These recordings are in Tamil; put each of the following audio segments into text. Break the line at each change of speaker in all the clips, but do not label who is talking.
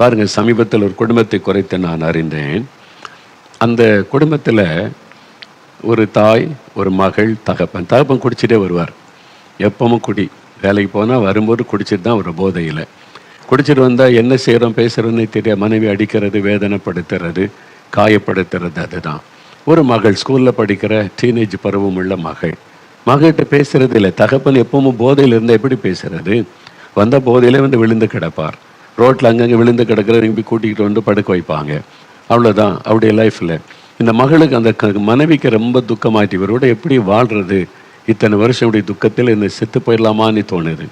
பாருங்கள், சமீபத்தில் ஒரு குடும்பத்தை குறைத்து நான் அறிந்தேன். அந்த குடும்பத்தில் ஒரு தாய், ஒரு மகள், தகப்பன். தகப்பன் குடிச்சிட்டே வருவார், எப்பவும் குடி. வேலைக்கு போனால் வரும்போது குடிச்சிட்டு தான் ஒரு போதையில். குடிச்சிட்டு வந்தால் என்ன செய்கிறோம் பேசுகிறோன்னே தெரியாது. மனைவி அடிக்கிறது, வேதனைப்படுத்துறது, காயப்படுத்துறது. அதுதான். ஒரு மகள், ஸ்கூலில் படிக்கிற டீனேஜ் பருவம் உள்ள மகள்கிட்ட பேசுறது இல்லை. தகப்பன் எப்பவும் போதையில் இருந்தால் எப்படி பேசுறது? வந்த போதையிலே வந்து விழுந்து கிடப்பார். ரோட்டில் அங்கங்கே விழுந்து கிடக்கிற திரும்பி கூட்டிகிட்டு வந்து படுக்க வைப்பாங்க. அவ்வளோதான் அவருடைய லைஃப்பில். இந்த மகளுக்கு அந்த மனைவிக்கு ரொம்ப துக்கமாயிட்டு, இவரோட எப்படி வாழ்கிறது? இத்தனை வருஷம் இப்படி துக்கத்தில் இந்த செத்து போயிடலாமான்னு தோணுது.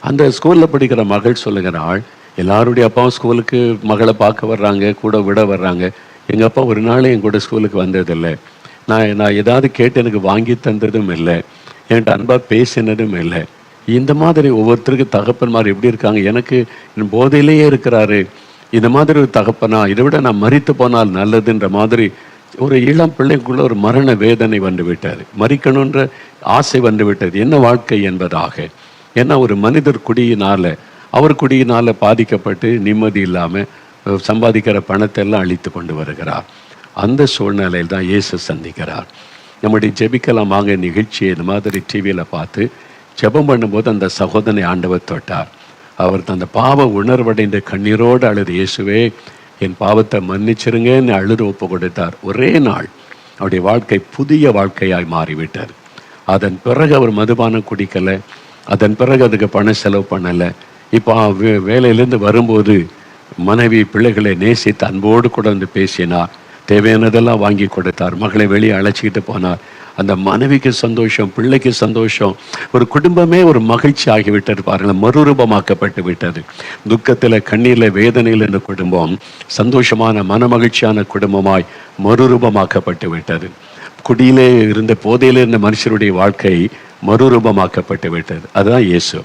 அந்த ஸ்கூலில் படிக்கிற மகள் சொல்லுகிறாள், எல்லாருடைய அப்பாவும் ஸ்கூலுக்கு மகளை பார்க்க வர்றாங்க, கூட விட வர்றாங்க. எங்கள் அப்பா ஒரு நாள் என் கூட ஸ்கூலுக்கு வந்ததில்லை. நான் ஏதாவது கேட்டு எனக்கு வாங்கி தந்ததும் இல்லை, என்கிட்ட அன்பாக பேசினதும் இல்லை. இந்த மாதிரி ஒவ்வொருத்தருக்கு தகப்பன்மார் எப்படி இருக்காங்க? எனக்கு போதையிலேயே இருக்கிறாரு, இந்த மாதிரி ஒரு தகப்பனா, இதை விட நான் மரித்து போனால் நல்லதுன்ற மாதிரி ஒரு இளம் பிள்ளைக்குள்ள ஒரு மரண வேதனை வந்து விட்டது. மரிக்கணுன்ற ஆசை வந்து விட்டது. என்ன வாழ்க்கை என்பதாக. ஏன்னா ஒரு மனிதர் அவர் குடியினால் பாதிக்கப்பட்டு நிம்மதி இல்லாமல் சம்பாதிக்கிற பணத்தை எல்லாம் அழித்து கொண்டு வருகிறார். அந்த சூழ்நிலையில் தான் இயேசு சந்திக்கிறார். நம்முடைய ஜெபிக்கலாம் வாங்க நிகழ்ச்சியை இந்த மாதிரி டிவியில் பார்த்து ஜெபம் பண்ணும்போது அந்த சகோதரனை ஆண்டவர் தொட்டார். அவர் அந்த பாவ உணர்வடைந்த கண்ணீரோடு அழுது, இயேசுவே என் பாவத்தை மன்னிச்சிருங்கன்னு அழுது ஒப்பு கொடுத்தார். ஒரே நாள் அவருடைய வாழ்க்கை புதிய வாழ்க்கையாய் மாறிவிட்டார். அதன் பிறகு அவர் மதுபானம் குடிக்கலை, அதன் பிறகு அதுக்கு பணம் செலவு பண்ணலை. இப்போ வேலையிலேருந்து வரும்போது மனைவி பிள்ளைகளை நேசித்து அன்போடு கூட வந்து பேசினார், தேவையானதெல்லாம் வாங்கி கொடுத்தார், மகளை வெளியே அழைச்சிக்கிட்டு போனார். அந்த மனைவிக்கு சந்தோஷம், பிள்ளைக்கு சந்தோஷம், ஒரு குடும்பமே ஒரு மகிழ்ச்சி ஆகிவிட்டது. பாருங்கள், மறுரூபமாக்கப்பட்டு விட்டது. துக்கத்தில், கண்ணீரில், வேதனையில் இந்த குடும்பம் சந்தோஷமான மனமகிழ்ச்சியான குடும்பமாய் மறுரூபமாக்கப்பட்டு விட்டது. குடியிலே இருந்த போதையிலே இருந்த மனுஷருடைய வாழ்க்கை மறுரூபமாக்கப்பட்டு விட்டது. அதுதான் இயேசு.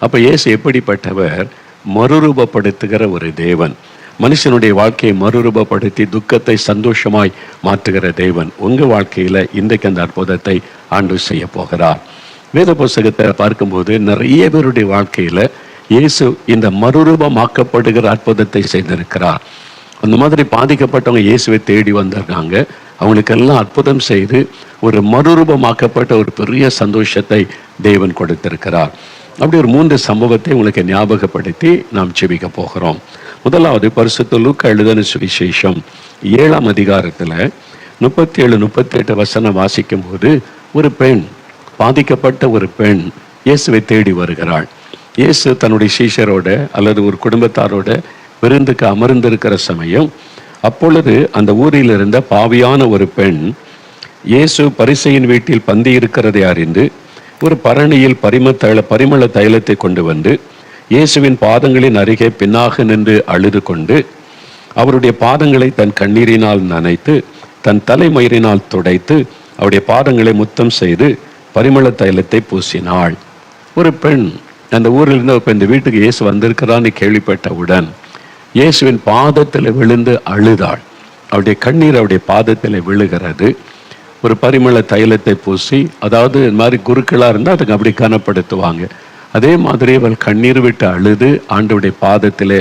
அப்போ இயேசு எப்படிப்பட்டவர்? மறுரூபப்படுத்துகிற ஒரு தேவன். மனுஷனுடைய வாழ்க்கையை மறுரூபப்படுத்தி துக்கத்தை சந்தோஷமாய் மாற்றுகிற தேவன் உங்கள் வாழ்க்கையில் இன்றைக்கு அந்த அற்புதத்தை ஆண்டவர் செய்ய போகிறார். வேத புத்தகத்தை பார்க்கும்போது நிறைய பேருடைய வாழ்க்கையில் இயேசு இந்த மறுரூபமாக்கப்படுகிற அற்புதத்தை செய்திருக்கிறார். அந்த மாதிரி பாதிக்கப்பட்டவங்க இயேசுவை தேடி வந்திருக்காங்க. அவங்களுக்கெல்லாம் அற்புதம் செய்து ஒரு மறுரூபமாக்கப்பட்ட ஒரு பெரிய சந்தோஷத்தை தேவன் கொடுத்திருக்கிறார். அப்படி ஒரு 3 சம்பவத்தை உங்களுக்கு ஞாபகப்படுத்தி நாம் ஜெபிக்க போகிறோம். முதலாவது, பரிசுத்த லூக்கா எழுதின சுவிசேஷம் 7ஆம் அதிகாரத்தில் 37-38 வசனம் வாசிக்கும் போது, ஒரு பெண், பாதிக்கப்பட்ட ஒரு பெண் இயேசுவை தேடி வருகிறாள். இயேசு தன்னுடைய சீஷரோட அல்லது ஒரு குடும்பத்தாரோட விருந்துக்கு அமர்ந்திருக்கிற சமயம், அப்பொழுது அந்த ஊரில் இருந்த பாவியான ஒரு பெண் இயேசு பரிசேயன் வீட்டில் பந்தி இருக்கிறதை அறிந்து ஒரு பரணியில் பரிமள தைலத்தை கொண்டு வந்து இயேசுவின் பாதங்களின் அருகே பின்னாக நின்று அழுது கொண்டு அவருடைய பாதங்களை தன் கண்ணீரினால் நனைத்து தன் தலைமயிரினால் துடைத்து அவருடைய பாதங்களை முத்தம் செய்து பரிமள தைலத்தை பூசினாள். ஒரு பெண் அந்த ஊரில் இருந்து இப்போ இந்த வீட்டுக்கு இயேசு வந்திருக்கிறான்னு கேள்விப்பட்டவுடன் இயேசுவின் பாதத்தில் விழுந்து அழுதாள். அவருடைய கண்ணீர் அவருடைய பாதத்தில் விழுகிறது. ஒரு பரிமள தைலத்தை பூசி, அதாவது இந்த மாதிரி குருக்களாக இருந்தால் அதுக்கு அப்படி கனப்படுத்துவாங்க. அதே மாதிரி அவள் கண்ணீர் விட்டு அழுது ஆண்டவருடைய பாதத்திலே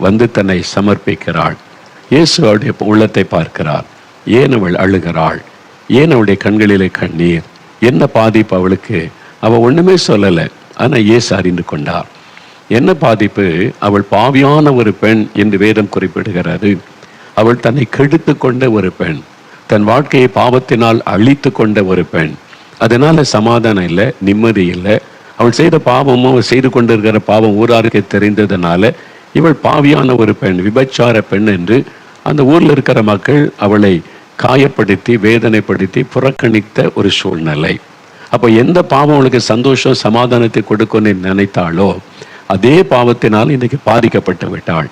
வந்து தன்னை சமர்ப்பிக்கிறாள். இயேசு அவருடைய உள்ளத்தை பார்க்கிறார். ஏன் அவள் அழுகிறாள்? ஏன் அவளுடைய கண்களிலே கண்ணீர்? என்ன பாதிப்பு அவளுக்கு? அவள் ஒன்றுமே சொல்லலை, ஆனால் இயேசு அறிந்து கொண்டார். என்ன பாதிப்பு? அவள் பாவியான ஒரு பெண் என்று வேதம் குறிப்பிடுகிறது. அவள் தன்னை கெடுத்து கொண்ட ஒரு பெண், தன் வாழ்க்கையை பாவத்தினால் அழித்து கொண்ட ஒரு பெண். அதனால சமாதானம் இல்லை, நிம்மதி இல்லை. அவள் செய்த பாவமும் செய்து கொண்டிருக்கிற பாவம் ஊராருக்கு தெரிந்ததுனால இவள் பாவியான ஒரு பெண், விபச்சார பெண் என்று அந்த ஊரில் இருக்கிற மக்கள் அவளை காயப்படுத்தி வேதனைப்படுத்தி புறக்கணித்த ஒரு சூழ்நிலை. அப்போ எந்த பாவம் அவளுக்கு சந்தோஷம் சமாதானத்தை கொடுக்கும்னு நினைத்தாலோ அதே பாவத்தினால் இன்றைக்கு பாதிக்கப்பட்டு விட்டாள்.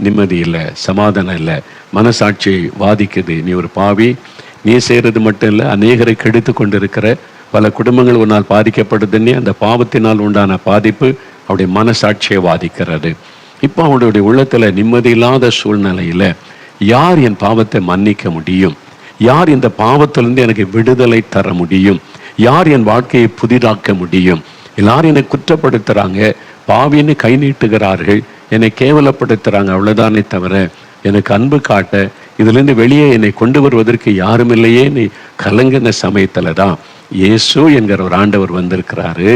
நிம்மதி இல்லை, சமாதானம் இல்லை, மனசாட்சி வாதிக்குது. நீ ஒரு பாவி, நீ செய்கிறது மட்டும் இல்லை, அநேகரை கெடுத்து கொண்டிருக்கிற பல குடும்பங்கள் உன்னால் பாதிக்கப்படுதுன்னே அந்த பாவத்தினால் உண்டான பாதிப்பு அவருடைய மனசாட்சியை வாதிக்கிறது. இப்போ அவனுடைய உள்ளத்தில் நிம்மதி இல்லாத சூழ்நிலையில் யார் என் பாவத்தை மன்னிக்க முடியும்? யார் இந்த பாவத்திலிருந்து எனக்கு விடுதலை தர முடியும்? யார் என் வாழ்க்கையை புதிதாக்க முடியும்? எல்லாரும் என்னை குற்றப்படுத்துகிறாங்க, பாவின்னு கை நீட்டுகிறார்கள், என்னை கேவலப்படுத்துகிறாங்க, அவ்வளோதானே தவிர எனக்கு அன்பு காட்ட இதுலேருந்து வெளியே என்னை கொண்டு வருவதற்கு யாரும் இல்லையே நீ கலங்கின சமயத்தில் தான் இயேசு என்கிற ஒரு ஆண்டவர் வந்திருக்கிறாரு.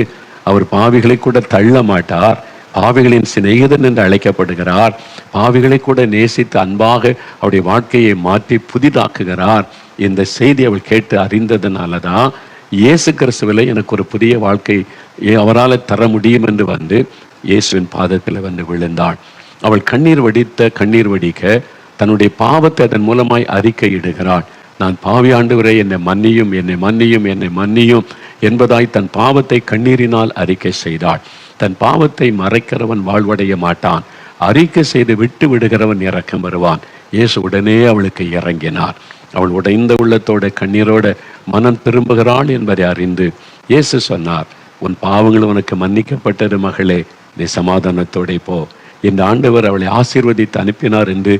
அவர் பாவிகளை கூட தள்ள மாட்டார், பாவிகளின் சிநேகிதன் என்று அழைக்கப்படுகிறார். பாவிகளை கூட நேசித்து அன்பாக அவருடைய வாழ்க்கையை மாற்றி புதிதாக்குகிறார். இந்த செய்தி அவள் கேட்டு அறிந்ததுனால தான் இயேசு கிறிஸ்துவிலே எனக்கு ஒரு புதிய வாழ்க்கை அவரால் தர முடியும் என்று வந்து இயேசுவின் பாதத்தில் வந்து விழுந்தாள். அவள் கண்ணீர் வடிக்க தன்னுடைய பாவத்தை அதன் மூலமாய் அறிக்கையிடுகிறாள். நான் பாவி ஆண்டவரே, என்னை மன்னியும், என்னை மன்னியும், என்னை மன்னியும் என்பதாய் தன் பாவத்தை கண்ணீரினால் அறிக்கை செய்தாள். தன் பாவத்தை மறைக்கிறவன் வாழ்வடைய மாட்டான், அறிக்கை செய்து விட்டு விடுகிறவன் இரக்கம் வருவான். இயேசு உடனே அவளுக்கு இறங்கினார். அவள் உடைந்த உள்ளத்தோட கண்ணீரோட மனம் திரும்புகிறாள் என்பதை அறிந்து இயேசு சொன்னார், உன் பாவங்கள் உனக்கு மன்னிக்கப்பட்டது மகளே, நீ சமாதானத்தோட போ. இந்த ஆண்டவர் அவளை ஆசீர்வதித்து அனுப்பினார் என்று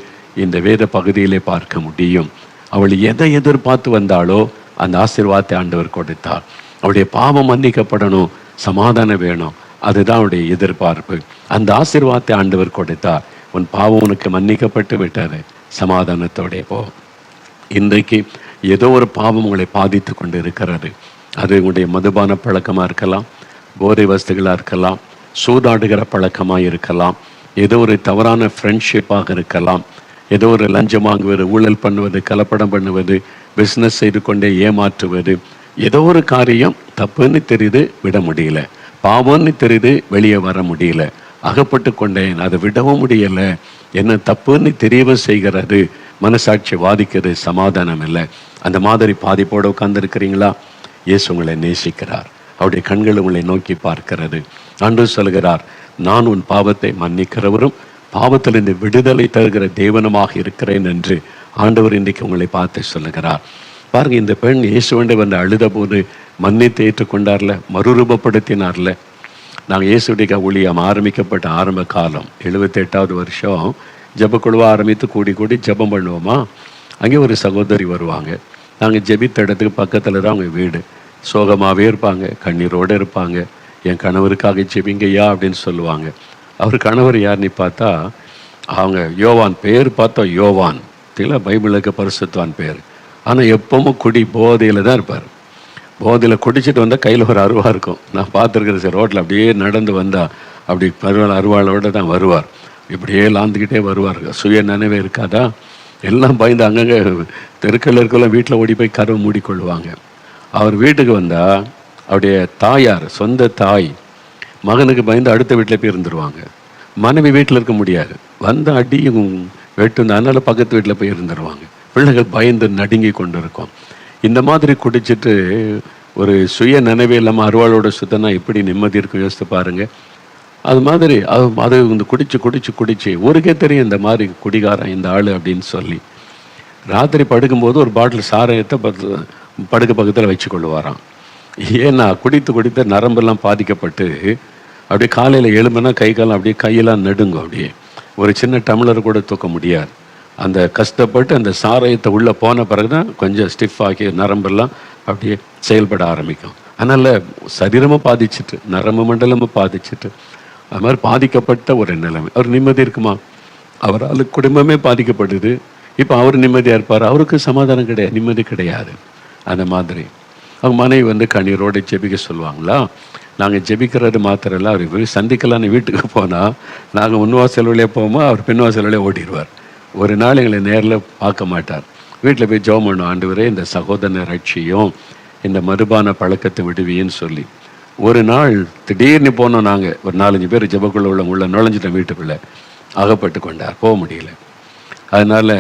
இந்த வேத பகுதியிலே பார்க்க முடியும். அவள் எதை எதிர்பார்த்து வந்தாளோ அந்த ஆசீர்வாதத்தை ஆண்டவர் கொடுத்தார். அவளுடைய பாவம் மன்னிக்கப்படணும், சமாதானம் வேணும், அதுதான் அவருடைய எதிர்பார்ப்பு. அந்த ஆசீர்வாதத்தை ஆண்டவர் கொடுத்தார். உன் பாவம் உனக்கு மன்னிக்கப்பட்டு விட்டது, சமாதானத்தோட போ. இன்றைக்கு ஏதோ ஒரு பாவம் உங்களை பாதித்து கொண்டு இருக்கிறது. அது உங்களுடைய மதுபான பழக்கமாக இருக்கலாம், போதை வஸ்துகளாக இருக்கலாம், சூதாடுகிற பழக்கமாக இருக்கலாம், ஏதோ ஒரு தவறான ஃப்ரெண்ட்ஷிப்பாக இருக்கலாம், ஏதோ ஒரு லஞ்சம் வாங்குவது, ஊழல் பண்ணுவது, கலப்படம் பண்ணுவது, பிஸ்னஸ் செய்து கொண்டே ஏமாற்றுவது, ஏதோ ஒரு காரியம் தப்புன்னு தெரியுது, விட முடியல, பாவம்னு தெரியுது, வெளியே வர முடியல, அகப்பட்டு கொண்டேன், அதை விடவும் முடியலை, என்ன தப்புன்னு தெரியவும் செய்கிறது, மனசாட்சி வாதிக்கிறது, சமாதானம் இல்லை. அந்த மாதிரி பாதிப்போடு உட்கார்ந்துருக்கிறீங்களா? இயேசு உங்களை நேசிக்கிறார். அவருடைய கண்கள் உங்களை நோக்கி பார்க்கிறது. ஆண்டவர் சொல்கிறார், நான் உன் பாவத்தை மன்னிக்கிறவரும் பாவத்திலிருந்து விடுதலை தருகிற தேவனுமாக இருக்கிறேன் என்று ஆண்டவர் இன்றைக்கு உங்களை பார்த்து சொல்லுகிறார். பாருங்க, இந்த பெண் இயேசுவண்டை வந்து அழுத போது மன்னித்து ஏற்றுக்கொண்டார்ல, மறுரூபப்படுத்தினார்ல. நாங்கள் இயேசுடைய ஊழியம் ஆரம்பிக்கப்பட்ட ஆரம்ப காலம் 78வது வருஷம் ஜெபக்குழுவாக ஆரம்பித்து கூடி ஜெபம் பண்ணுவோமா. அங்கே ஒரு சகோதரி வருவாங்க. நாங்கள் ஜெபித்த இடத்துக்கு பக்கத்தில் தான் அவங்க வீடு. சோகமாகவே இருப்பாங்க, கண்ணீரோடு இருப்பாங்க. என் கணவருக்காக ஜெபிங்கய்யா அப்படின்னு சொல்லுவாங்க. அவர் கணவர் யாருன்னு பார்த்தா அவங்க யோவான், பேர் பார்த்தா யோவான் தெரியல, பைபிளுக்கு பரிசுத்தவான் பேர். ஆனால் எப்பவும் குடி போதையில் தான் இருப்பார். போதையில் குடிச்சிட்டு வந்தால் கையில் ஒரு அருவா இருக்கும். நான் பார்த்துருக்குறேன் சார், ரோட்டில் அப்படியே நடந்து வந்தால் அப்படி அருவாளோடு தான் வருவார். இப்படியே லாந்துக்கிட்டே வருவார். சுய நினைவே இருக்காதா, எல்லாம் பயந்து அங்கங்கே தெருக்கள் இருக்கலாம், வீட்டில் ஓடி போய் கருவை மூடிக்கொள்வாங்க. அவர் வீட்டுக்கு வந்தால் அவருடைய தாயார், சொந்த தாய், மகனுக்கு பயந்து அடுத்த வீட்டில் போய் இருந்துருவாங்க. மனைவி வீட்டில் இருக்க முடியாது, வந்த அடியும் வெட்டு, அதனால் பக்கத்து வீட்டில் போய் இருந்துருவாங்க. பிள்ளைகள் பயந்து நடுங்கி கொண்டு இருக்கும். இந்த மாதிரி குடிச்சிட்டு ஒரு சுய நினைவே இல்லாமல் அருவாளோட சுத்தனா எப்படி நிம்மதி இருக்கும் யோசித்து பாருங்கள். அது மாதிரி அது இந்த குடிச்சு ஊருக்கே தெரியும் இந்த மாதிரி குடிகாரன் இந்த ஆள் அப்படின்னு சொல்லி. ராத்திரி படுக்கும்போது ஒரு பாட்டில் சாராயத்தை படுக்க பக்கத்தில் வச்சு கொள்ளுவாராம். ஏன்னா குடித்து நரம்பெல்லாம் பாதிக்கப்பட்டு அப்படியே காலையில் எழும்புனா கை காலம் அப்படியே கையெல்லாம் நடுங்கும். அப்படியே ஒரு சின்ன டம்ளர் கூட தூக்க முடியாது. அந்த கஷ்டப்பட்டு அந்த சாராயத்தை உள்ளே போன பிறகு தான் கொஞ்சம் ஸ்டிஃப் ஆகி நரம்பெல்லாம் அப்படியே செயல்பட ஆரம்பிக்கும். அதனால் சரீரமும் பாதிச்சுட்டு, நரம்பு மண்டலமும் பாதிச்சுட்டு, அது மாதிரி பாதிக்கப்பட்ட ஒரு நிலைமை. அவர் நிம்மதி இருக்குமா? அவரால் குடும்பமே பாதிக்கப்படுது. இப்போ அவர் நிம்மதியாக இருப்பார், அவருக்கு சமாதானம் கிடையாது, நிம்மதி கிடையாது. அந்த மாதிரி அவங்க மனைவி வந்து கண்ணீரோடு ஜெபிக்க சொல்லுவாங்களா. நாங்கள் ஜெபிக்கிறது மாத்திரம் இல்லை, அவர் சந்திக்கலான்னு வீட்டுக்கு போனால் நாங்கள் முன்வாசல் வழியாக போவோமா, அவர் பின்வாசல் வழியாக ஓடிடுவார். ஒரு நாள் எங்களை நேரில் பார்க்க மாட்டார். வீட்டில் போய் ஜெபம் பண்ணும், ஆண்டவரே இந்த சகோதரனை ரட்சியும், இந்த மதுபான பழக்கத்தை விடுவின்னு சொல்லி. ஒரு நாள் திடீர்னு போனோம், நாங்கள் ஒரு 4-5 பேர் ஜெபக்குள்ள உள்ள நுழைஞ்சிட்டோம், வீட்டுக்குள்ளே அகப்பட்டு கொண்டார், போக முடியல. அதனால்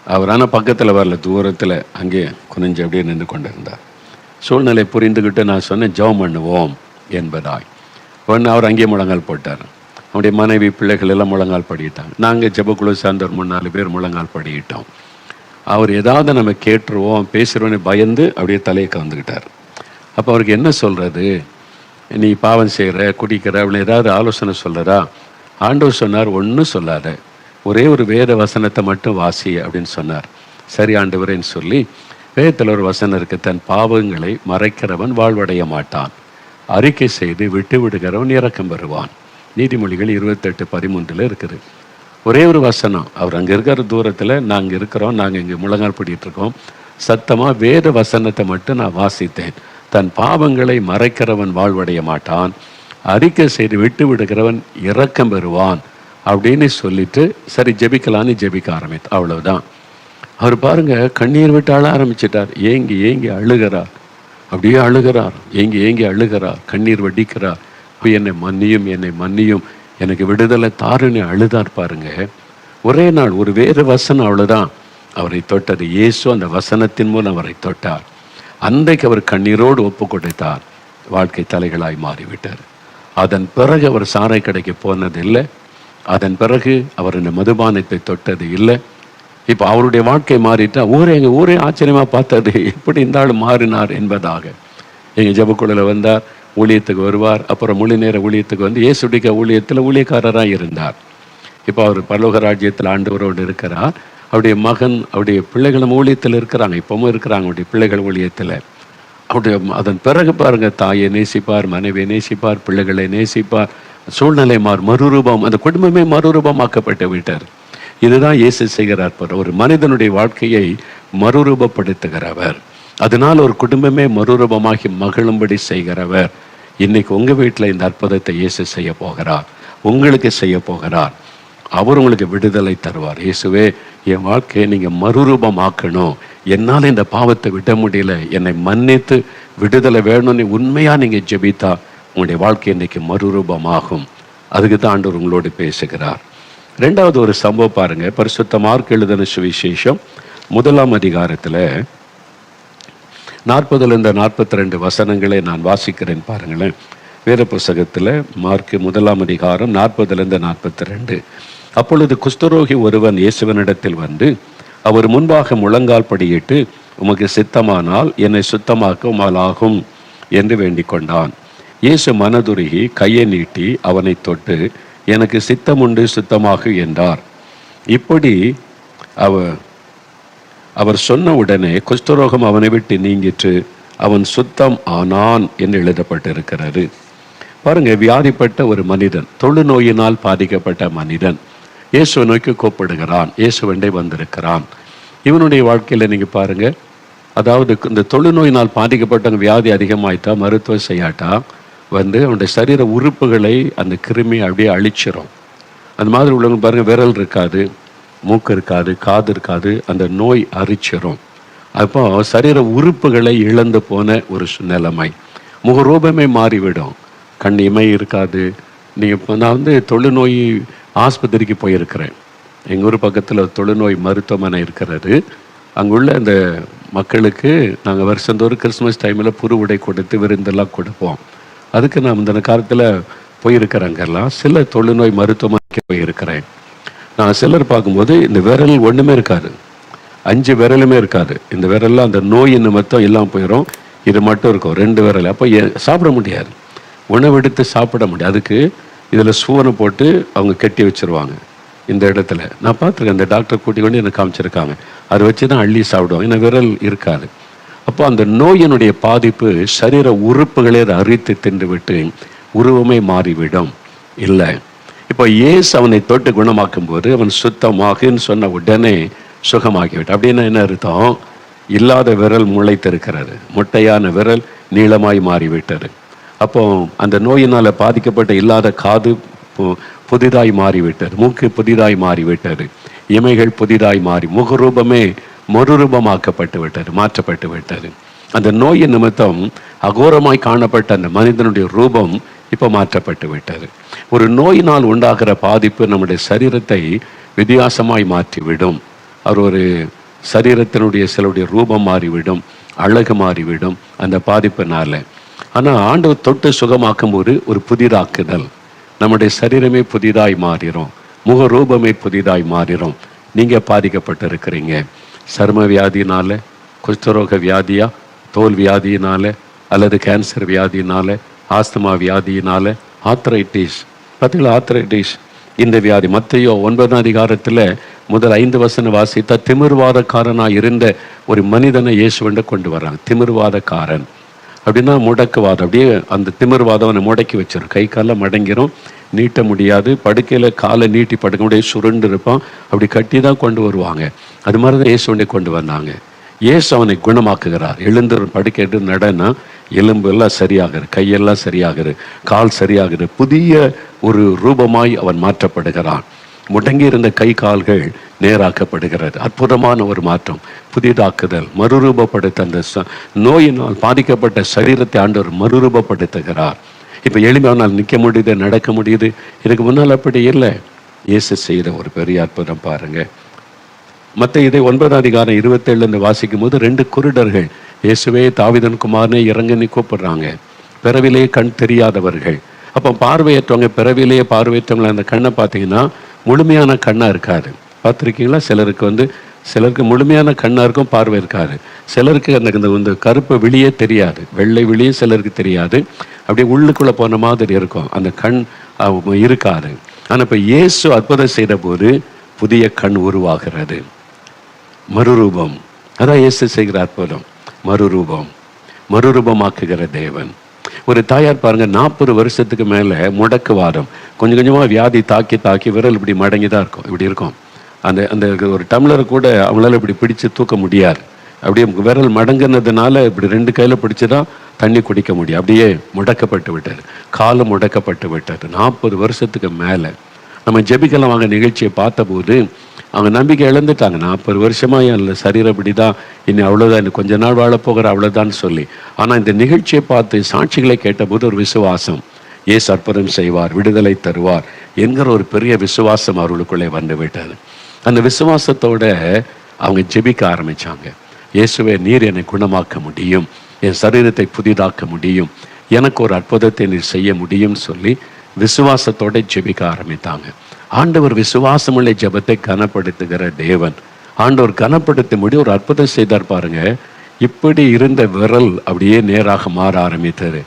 அவர் ஆனால் பக்கத்தில் வரல, தூரத்தில் அங்கே குனிஞ்சு அப்படியே நின்று கொண்டு இருந்தார். சூழ்நிலை புரிந்துக்கிட்டு நான் சொன்னேன், ஜெபம் பண்ணுவோம் என்பதாய். ஒன்று அவர் அங்கேயே முழங்கால் போட்டார். அவருடைய மனைவி பிள்ளைகள் எல்லாம் முழங்கால் படிக்கிட்டாங்க. நாங்கள் ஜெபக்குழு சார்ந்த ஒரு 3-4 பேர் முழங்கால் படிக்கிட்டோம். அவர் ஏதாவது நம்ம கேட்டுருவோம் பேசுகிறோன்னு பயந்து அப்படியே தலையை கலந்துக்கிட்டார். அப்போ அவருக்கு என்ன சொல்கிறது, நீ பாவம் செய்கிற, குடிக்கிற, அப்படின்னு ஏதாவது ஆலோசனை சொல்கிறா? ஆண்டவர் சொன்னார், ஒன்றும் சொல்லாத, ஒரே ஒரு வேத வசனத்தை மட்டும் வாசி அப்படின்னு சொன்னார். சரி ஆண்டவரேன்னு சொல்லி வேதத்தில் ஒரு வசனம் இருக்கு, தன் பாவங்களை மறைக்கிறவன் வாழ்வடைய மாட்டான், அறிக்கை செய்து விட்டு விடுகிறவன் இரக்கம் பெறுவான். நீதிமொழிகள் 28:13 இருக்குது. ஒரே ஒரு வசனம். அவர் அங்கே இருக்கிற தூரத்தில் நாங்கள் இருக்கிறோம், நாங்கள் இங்கே முழங்கால் படிட்டு இருக்கோம். சத்தமாக வேத வசனத்தை மட்டும் நான் வாசித்தேன். தன் பாவங்களை மறைக்கிறவன் வாழ்வடைய மாட்டான், அறிக்கை செய்து விட்டு விடுகிறவன் இரக்கம் பெறுவான் அப்படின்னு சொல்லிட்டு சரி ஜெபிக்கலான்னு ஜெபிக்க ஆரம்பித்து. அவ்வளவுதான். அவர் பாருங்க கண்ணீர் விட்டு அழ ஆரம்பிச்சிட்டார். ஏங்கி ஏங்கி அழுகிறார், அப்படியே அழுகிறார், ஏங்கி ஏங்கி அழுகிறார், கண்ணீர் வடிக்கிறார். என்னை மன்னியும், என்னை மன்னியும், எனக்கு விடுதலை தாருன்னு அழுதார் பாருங்க. ஒரே நாள் ஒரு வேறு வசனம் அவ்வளவுதான் அவரை தொட்டது. இயேசு அந்த வசனத்தின் மூலம் அவரை தொட்டார். அன்றைக்கு அவர் கண்ணீரோடு ஒப்பு கொடுத்தார். வாழ்க்கை தலைகளாய் மாறிவிட்டார். அதன் பிறகு அவர் சாரை கடைக்கு போனது இல்லை. அதன் பிறகு அவர் இந்த மதுபானத்தை தொட்டது இல்லை. இப்போ அவருடைய வாழ்க்கை மாறிட்டா எங்கள் ஊரே ஆச்சரியமாக பார்த்தது, எப்படி இந்த ஆள் மாறினார் என்பதாக. எங்கள் ஜெபக்குழுல வந்தார், ஊழியத்துக்கு வருவார். அப்புறம் முழு நேர ஊழியத்துக்கு வந்து இயேசுடைய ஊழியத்தில் ஊழியக்காரராக இருந்தார். இப்போ அவர் பரலோக ராஜ்யத்தில் ஆண்டவரோடு இருக்கிறார். அவருடைய மகன், அவருடைய பிள்ளைகளும் ஊழியத்தில் இருக்கிறாங்க, இப்பவும் இருக்கிறாங்க அவருடைய பிள்ளைகள் ஊழியத்தில். அவருடைய அதன் பிறகு பாருங்க, தாயை நேசிப்பார், மனைவியை நேசிப்பார், பிள்ளைகளை நேசிப்பார், சூழ்நிலை மறுரூபம், அந்த குடும்பமே மறுரூபமாக்கப்பட்டு விட்டார். இதுதான் இயேசு செய்கிறார். ஒரு மனிதனுடைய வாழ்க்கையை மறுரூபப்படுத்துகிறவர், அதனால் ஒரு குடும்பமே மறுரூபமாகி மகிழும்படி செய்கிறவர். இன்னைக்கு உங்க வீட்டில் இந்த அற்புதத்தை இயேசு செய்ய போகிறார், உங்களுக்கு செய்ய போகிறார். அவர் உங்களுக்கு விடுதலை தருவார். இயேசுவே, என் வாழ்க்கையை நீங்கள் மறுரூபமாக்கணும், என்னால் இந்த பாவத்தை விட முடியல, என்னை மன்னித்து விடுதலை வேணும்னு உண்மையாக நீங்கள் ஜெபித்தா உங்களுடைய வாழ்க்கை இன்னைக்கு மறுரூபமாகும். அதுக்கு தான் ஆண்டவர் உங்களோடு பேசுகிறார். ரெண்டாவது ஒரு சம்பவம் பாருங்க. பரிசுத்த மார்க் எழுதின சுவிசேஷம் 1ஆம் அதிகாரத்தில் 40-42 வசனங்களை நான் வாசிக்கிறேன் பாருங்களேன். வேத புஸ்தகத்தில் மார்க் 1ஆம் அதிகாரம் 40-42. அப்பொழுது குஷ்டரோகி ஒருவன் இயேசுவனிடத்தில் வந்து அவர் முன்பாக முழங்கால் படியிட்டு, உமக்கு சித்தமானால் என்னை சுத்தமாக்க உமாலாகும் என்று வேண்டிக் கொண்டான். இயேசு மனதுருகி கையை நீட்டி அவனை தொட்டு, எனக்கு சித்தமுண்டு, சுத்தமாகு என்றார். இப்படி அவர் சொன்ன உடனே குஷ்டரோகம் அவனை விட்டு நீங்கிற்று, அவன் சுத்தம் ஆனான் என்று எழுதப்பட்டிருக்கிறது. பாருங்க, வியாதிப்பட்ட ஒரு மனிதன், தொழுநோயினால் பாதிக்கப்பட்ட மனிதன் இயேசுவை நோக்கி கூப்பிடுகிறான், இயேசுவண்டை வந்திருக்கிறான். இவனுடைய வாழ்க்கையில நீங்க பாருங்க, அதாவது இந்த தொழுநோயினால் பாதிக்கப்பட்டவங்க வியாதி அதிகமாயிட்டா, மருத்துவம் செய்யாட்டா வந்து அவனுடைய சரீர உறுப்புகளை அந்த கிருமி அப்படியே அழிச்சிரும். அந்த மாதிரி உள்ளவங்க பாருங்க, விரல் இருக்காது, மூக்கு இருக்காது, காது இருக்காது, அந்த நோய் அரிச்சிரும். அப்போ சரீர உறுப்புகளை இழந்து போன ஒரு நிலைமை, முகரூபமே மாறிவிடும், கண் இமை இருக்காது. நீங்கள் நான் வந்து தொழுநோய் ஆஸ்பத்திரிக்கு போயிருக்கிறேன். எங்கள் ஊர் பக்கத்தில் தொழுநோய் மருத்துவமனை இருக்கிறது. அங்குள்ள அந்த மக்களுக்கு நாங்கள் வருஷந்தோறும் கிறிஸ்மஸ் டைமில் புது உடை கொடுத்து விருந்தெல்லாம் கொடுப்போம். அதுக்கு நான் இந்த காலத்தில் போயிருக்கிறேங்கெல்லாம் சில தொழுநோய் மருத்துவமனைக்கு போயிருக்கிறேன். நான் சிலர் பார்க்கும்போது இந்த விரல் ஒன்றுமே இருக்காது, 5 விரலுமே இருக்காது. இந்த விரல்லாம் அந்த நோய் நிமித்தம் எல்லாம் போயிடும், இது மட்டும் இருக்கும் 2 விரல். அப்போ சாப்பிட முடியாது, உணவெடுத்து சாப்பிட முடியாது. அதுக்கு இதில் சூவனை போட்டு அவங்க கட்டி வச்சுருவாங்க. இந்த இடத்துல நான் பார்த்துருக்கேன், இந்த டாக்டர் கூட்டி கொண்டு எனக்கு காமிச்சிருக்காங்க. அதை வச்சு தான் அள்ளி சாப்பிடுவாங்க, ஏன்னா விரல் இருக்காது. அப்போ அந்த நோயினுடைய பாதிப்பு சரீர உறுப்புகளே அதை அரித்து தின்று விட்டு உருவமே மாறிவிடும். இல்லை, இப்போ இயேசு அவனை தொட்டு குணமாக்கும் போது அவன் சுத்தமாகுன்னு சொன்ன உடனே சுகமாகிவிட்டு. அப்படின்னா என்ன அர்த்தம்? இல்லாத விரல் முளைத்திருக்கிறது, முட்டையான விரல் நீளமாய் மாறிவிட்டது. அப்போ அந்த நோயினால் பாதிக்கப்பட்ட இல்லாத காது புதிதாய் மாறிவிட்டது, மூக்கு புதிதாய் மாறிவிட்டது, இமைகள் புதிதாய் மாறி முகரூபமே மறுரூபமாக்கப்பட்டு விட்டது, மாற்றப்பட்டு விட்டது. அந்த நோயின் நிமித்தம் அகோரமாய் காணப்பட்ட அந்த மனிதனுடைய ரூபம் இப்போ மாற்றப்பட்டு விட்டது. ஒரு நோயினால் உண்டாகிற பாதிப்பு நம்முடைய சரீரத்தை வித்தியாசமாய் மாற்றிவிடும். அவர் ஒரு சரீரத்தினுடைய சிலருடைய ரூபம் மாறிவிடும், அழகு மாறிவிடும் அந்த பாதிப்பினால. ஆனால் ஆண்டவர் தொட்டு சுகமாக்கும் ஒரு புதிதாக்குதல், நம்முடைய சரீரமே புதிதாய் மாறிடும், முக ரூபமே புதிதாய் மாறிடும். நீங்கள் பாதிக்கப்பட்டு இருக்கிறீங்க சர்ம வியாதினால, குஷ்டரோக வியாதியா, தோல் வியாதியினால, அல்லது கேன்சர் வியாதியினால, ஆஸ்துமா வியாதியினால, ஆர்த்ரைட்டிஸ். பார்த்தீங்களா, ஆர்த்ரைட்டிஸ் இந்த வியாதி. மத்தேயு 9ஆம் அதிகாரத்தில் முதல் 5 வசனம் வாசித்தா, திமிர்வாதக்காரனாக இருந்த ஒரு மனிதனை இயேசுவண்ட கொண்டு வர்றாங்க. திமிர்வாதக்காரன், அப்படின்னா முடக்குவாதம், அப்படியே அந்த திமிர்வாதம் அவனை முடக்கி வச்சிடும். கை காலில் மடங்கிரும், நீட்ட முடியாது. படுக்கையில் காலை நீட்டி படுக்க முடியாது, சுருண்டு இருப்பான். அப்படி கட்டி தான் கொண்டு வருவாங்க. அது மாதிரி தான் இயேசுவை கொண்டு வந்தாங்க. இயேசு அவனை குணமாக்குகிறார். எழுந்து படுக்கைட்டு நடனா எலும்பு எல்லாம் சரியாகிறது, கையெல்லாம் சரியாகிறது, கால் சரியாகிறது. புதிய ஒரு ரூபமாய் அவன் மாற்றப்படுகிறான். முடங்கி இருந்த கை கால்கள் நேராக்கப்படுகிறது. அற்புதமான ஒரு மாற்றம், புதிதாக்குதல், மறுரூபப்படுத்த அந்த நோயினால் பாதிக்கப்பட்ட சரீரத்தை ஆண்டவர் மறுரூபப்படுத்துகிறார். இப்போ எளிமையானால் நிற்க முடியுது, நடக்க முடியுது. இதுக்கு முன்னால் அப்படி இல்லை. இயேசு செய்த ஒரு பெரிய அற்புதம் பாருங்க. மற்ற இதை 9:27 வாசிக்கும் போது 2 குருடர்கள் இயேசுவே தாவீதின் குமாரனே இறங்கி கூப்பிடுறாங்க. பிறவிலேயே கண் தெரியாதவர்கள். அப்போ பார்வையற்றவங்க, பிறவிலேயே பார்வையற்றவங்களை அந்த கண்ணை பார்த்தீங்கன்னா முழுமையான கண்ணாக இருக்காது. பார்த்துருக்கீங்களா? சிலருக்கு முழுமையான கண்ணாக இருக்கும், பார்வை இருக்காது. சிலருக்கு அந்த கருப்பு விழியே தெரியாது, வெள்ளை விழியே சிலருக்கு தெரியாது. அப்படியே உள்ளுக்குள்ளே போன மாதிரி இருக்கும், அந்த கண் இருக்காது. ஆனால் இப்போ இயேசு அற்புதம் செய்த போது புதிய கண் உருவாகிறது. மறுரூபம், அதான் இயேசு செய்கிற அற்புதம். மறுரூபமாக்குகிற தேவன். ஒரு தாயார் பாருங்க, 40 வருஷத்துக்கு மேலே முடக்குவாதம், கொஞ்சம் கொஞ்சமாக வியாதி தாக்கி விரல் இப்படி மடங்கி தான் இருக்கும், இப்படி இருக்கும். அந்த ஒரு டம்ளரை கூட அவங்களால இப்படி பிடிச்சு தூக்க முடியாது. அப்படியே விரல் மடங்குனதுனால இப்படி 2 கையில் பிடிச்சி தான் தண்ணி குடிக்க முடியும். அப்படியே முடக்கப்பட்டு விட்டார், காலம் முடக்கப்பட்டு விட்டார். 40 வருஷத்துக்கு மேலே. நம்ம ஜெபிக்கலாம் வாங்க நிகழ்ச்சியை பார்த்தபோது அவங்க நம்பிக்கை இழந்துட்டாங்க. 40 வருஷமாக என் சரீரம் இப்படி தான், இனி அவ்வளோதான், இன்னும் கொஞ்ச நாள் வாழப்போகிற அவ்வளோதான்னு சொல்லி. ஆனால் இந்த நிகழ்ச்சியை பார்த்து சாட்சிகளை கேட்டபோது ஒரு விசுவாசம், இயேசு அற்புதம் செய்வார், விடுதலை தருவார் என்கிற ஒரு பெரிய விசுவாசம் அவர்களுக்குள்ளே வந்து விட்டது. அந்த விசுவாசத்தோட அவங்க ஜெபிக்க ஆரம்பித்தாங்க. இயேசுவே, நீர் என்னை குணமாக்க முடியும், என் சரீரத்தை புதிதாக்க முடியும், எனக்கு ஒரு அற்புதத்தை நீர் செய்ய முடியும்னு சொல்லி விசுவாசத்தோட ஜெபிக்க ஆரம்பித்தாங்க. ஆண்டவர் விசுவாசமுள்ள ஜெபத்தை கனப்படுத்துகிற தேவன். ஆண்டவர் கனப்படுத்த முடியும் ஒரு அற்புதம் செய்தார் பாருங்க. இப்படி இருந்த விரல் அப்படியே நேராக மாற ஆரம்பித்தது,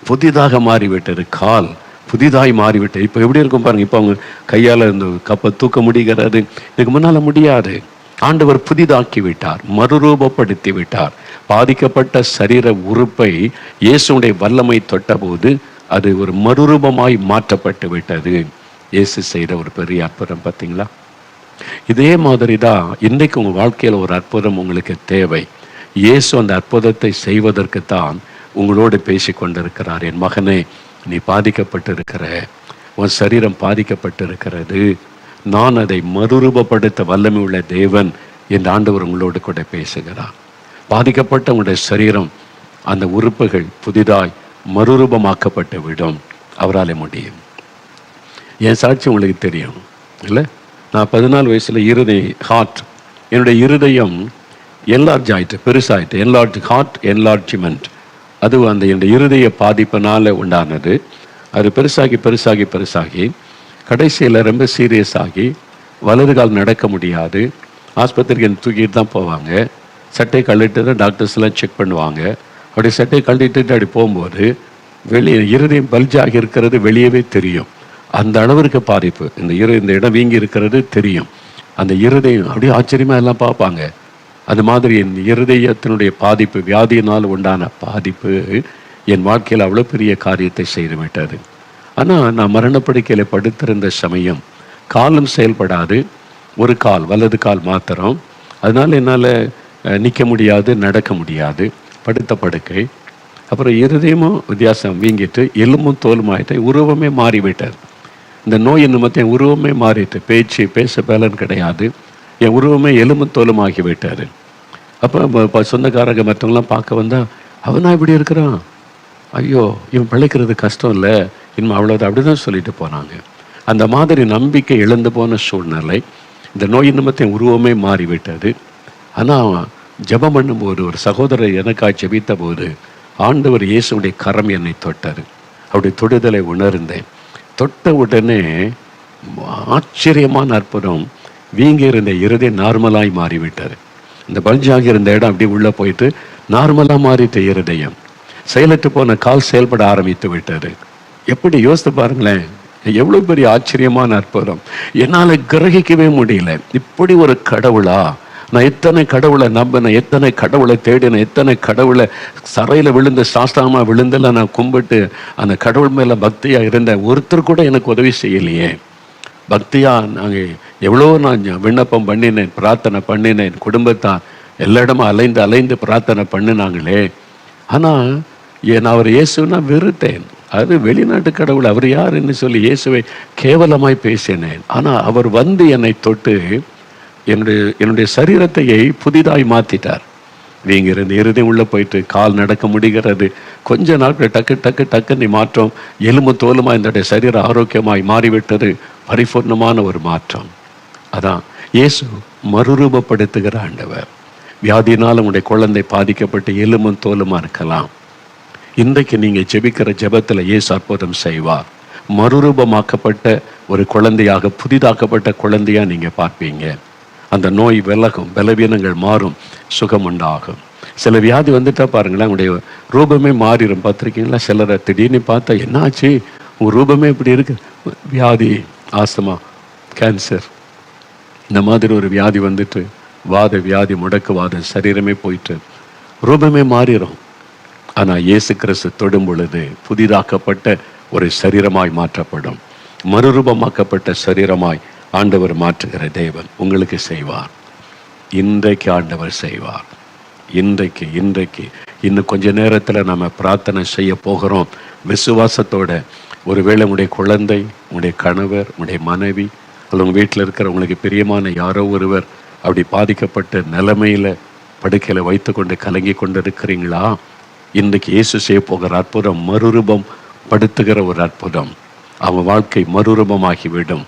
புதிதாக மாறிவிட்டது, கால் புதிதாய் மாறிவிட்டது. இப்போ எப்படி இருக்கும் பாருங்க. இப்போ அவங்க கையால் இந்த கப்பை தூக்க முடிகிறது, இதுக்கு முன்னால் முடியாது. ஆண்டவர் புதிதாக்கி விட்டார், மறுரூபப்படுத்தி விட்டார். பாதிக்கப்பட்ட சரீர உறுப்பை இயேசுடைய வல்லமை தொட்டபோது அது ஒரு மறுரூபமாய் மாற்றப்பட்டு விட்டது. இயேசு செய்த ஒரு பெரிய அற்புதம் பார்த்தீங்களா? இதே மாதிரி தான் இன்றைக்கு உங்கள் வாழ்க்கையில் ஒரு அற்புதம் உங்களுக்கு தேவை. இயேசு அந்த அற்புதத்தை செய்வதற்குத்தான் உங்களோடு பேசி கொண்டிருக்கிறார். என் மகனே, நீ பாதிக்கப்பட்டிருக்கிற, உன் சரீரம் பாதிக்கப்பட்டிருக்கிறது, நான் அதை மறுரூபப்படுத்த வல்லமை உள்ள தேவன் என் ஆண்டவர் உங்களோடு கூட பேசுகிறார். பாதிக்கப்பட்ட உங்களுடைய சரீரம், அந்த உறுப்புகள் புதிதாய் மறுரூபமாக்கப்பட்டு விடும், அவரால் முடியும். என் சாட்சி உங்களுக்கு தெரியும் இல்லை? நான் 14 வயசில் என்னுடைய இருதயம் என்லார்ஜ் ஆகிட்டு, பெருசாகிட்டு, ஹார்ட் என்லார்ஜ்மெண்ட். அது அந்த என்னுடைய இருதய பாதிப்பினால் உண்டானது. அது பெருசாகி கடைசியில் ரொம்ப சீரியஸ் ஆகி வலது கால் நடக்க முடியாது. ஆஸ்பத்திரிக்கு என்னை தூக்கிட்டு தான் போவாங்க. சட்டை கழட்டிட்டு தான் டாக்டர்ஸ்லாம் செக் பண்ணுவாங்க. அப்படி சட்டை கழட்டிட்டு அப்படி போகும்போது வெளியே இருதயம் பல்ஜாகி இருக்கிறது வெளியவே தெரியும். அந்த அளவிற்கு பாதிப்பு. இந்த இடம் வீங்கி இருக்கிறது தெரியும். அந்த இருதயம் அப்படியே ஆச்சரியமாக எல்லாம் பார்ப்பாங்க. அது மாதிரி என் இருதயத்தினுடைய பாதிப்பு, வியாதியினால் உண்டான பாதிப்பு என் வாழ்க்கையில் அவ்வளோ பெரிய காரியத்தை செய்து விட்டது. ஆனால் நான் மரணப்படுக்கையில் படுத்திருந்த சமயம் காலும் செயல்படாது, ஒரு கால், வலது கால் மாத்திரம். அதனால் என்னால் நிற்க முடியாது, நடக்க முடியாது, படுத்த படுக்கை. அப்புறம் இருதயமும் வித்தியாசம் வீங்கிட்டு, எலும்பும் தோலுமாயிட்டு, உருவமே மாறிவிட்டார். இந்த நோய் நிமித்தம் என் உருவமே மாறிட்டு, பேச பலன் கிடையாது, என் உருவமே எலும்பும் தோலுமாகி விட்டார். அப்போ சொந்தக்காரங்க மற்றவங்களாம் பார்க்க வந்தால், அவனா இப்படி இருக்கிறான், ஐயோ இவன் பிழைக்கிறது கஷ்டம் இல்லை, இனிமே அவ்வளோதான், அப்படி தான் சொல்லிட்டு போனாங்க. அந்த மாதிரி நம்பிக்கை இழந்து போன சூழ்நிலை. இந்த நோய் நிமித்தம் உருவமே மாறிவிட்டது. ஆனால் ஜெபம் பண்ணும்போது, ஒரு சகோதரர் எனக்காக ஜெபித்த போது ஆண்டவர் இயேசுடைய கரம் என்னை தொட்டார். அவருடைய தொடுதலை உணர்ந்தேன். தொட்ட உடனே ஆச்சரியமான அற்புதம், வீங்கி இருந்த இருதயம் நார்மலாய் மாறிவிட்டார். இந்த பல்ஜாகி இருந்த இடம் அப்படியே உள்ளே போயிட்டு நார்மலாக மாறிட்ட இருதயம். செயலற்று போன கால் செயல்பட ஆரம்பித்து விட்டார். எப்படி யோசித்து பாருங்களேன், எவ்வளோ பெரிய ஆச்சரியமான அற்புதம். என்னால் கிரகிக்கவே முடியல. இப்படி ஒரு கடவுளா, நான் எத்தனை கடவுளை நம்பினேன், எத்தனை கடவுளை தேடினேன், எத்தனை கடவுளை சரையில் விழுந்து சாஸ்தாமா விழுந்தெல்லாம் நான் கும்பிட்டு அந்த கடவுள் மேலே பக்தியாக இருந்தேன். ஒருத்தர் கூட எனக்கு உதவி செய்யலையே. பக்தியாக நாங்கள் எவ்வளோ நான் விண்ணப்பம் பண்ணினேன், பிரார்த்தனை பண்ணினேன், குடும்பத்தான் எல்லா இடமும் அலைந்து அலைந்து பிரார்த்தனை பண்ணினாங்களே. ஆனால் நான் அவர் இயேசுனா வெறுத்தேன். அது வெளிநாட்டு கடவுள், அவர் யாருன்னு சொல்லி இயேசுவை கேவலமாய் பேசினேன். ஆனால் அவர் வந்து என்னை தொட்டு என்னுடைய சரீரத்தையை புதிதாய் மாற்றிட்டார். நீங்க இருந்து இருதயம் உள்ள போயிட்டு கால் நடக்க முடிகிறது. கொஞ்ச நாட்கள் டக்கு டக்கு டக்குன்னு மாற்றம், எலும்பு தோலுமா என்னுடைய சரீரம் ஆரோக்கியமாய் மாறிவிட்டது. பரிபூர்ணமான ஒரு மாற்றம். அதான் இயேசு மறுரூபப்படுத்துகிற ஆண்டவர். வியாதியினால் உங்களுடைய குழந்தை பாதிக்கப்பட்டு எலும்பும் தோலுமா இருக்கலாம். இன்றைக்கு நீங்க ஜெபிக்கிற ஜெபத்தில் இயேசு அற்புதம் செய்வார். மறுரூபமாக்கப்பட்ட ஒரு குழந்தையாக, புதிதாக்கப்பட்ட குழந்தையா நீங்க பார்ப்பீங்க. அந்த நோய் விலகும், பலவீனங்கள் மாறும், சுகம் உண்டாகும். சில வியாதி வந்துட்டா பாருங்களேன், உங்களுடைய ரூபமே மாறிடும். பார்த்துருக்கீங்களா? சிலரை திடீர்னு பார்த்தா என்னாச்சு உங்க ரூபமே இப்படி இருக்கு. வியாதி, ஆஸ்துமா, கேன்சர், இந்த மாதிரி ஒரு வியாதி வந்துட்டு, வாத வியாதி, முடக்குவாதம், சரீரமே போயிட்டு ரூபமே மாறிடும். ஆனால் இயேசு கிறிஸ்து தொடும் பொழுது புதிதாக்கப்பட்ட ஒரு சரீரமாய் மாற்றப்படும். மறுரூபமாக்கப்பட்ட சரீரமாய் ஆண்டவர் மாற்றுகிற தேவன் உங்களுக்கு செய்வார். இன்றைக்கு ஆண்டவர் செய்வார். இன்றைக்கு இன்னும் கொஞ்ச நேரத்தில் நம்ம பிரார்த்தனை செய்ய போகிறோம். விசுவாசத்தோட. ஒருவேளை உங்களுடைய குழந்தை, உங்களுடைய கணவர், உங்களுடைய மனைவி, அல்லது உங்கள் வீட்டில் இருக்கிற உங்களுக்கு பிரியமான யாரோ ஒருவர் அப்படி பாதிக்கப்பட்ட நிலைமையில் படுக்கையில் வைத்து கொண்டு கலங்கி கொண்டு இருக்கிறீங்களா? இன்றைக்கு இயேசு செய்ய போகிற அற்புதம் மறுரூபம் படுத்துகிற ஒரு அற்புதம். அவன் வாழ்க்கை மறுரூபமாகிவிடும்.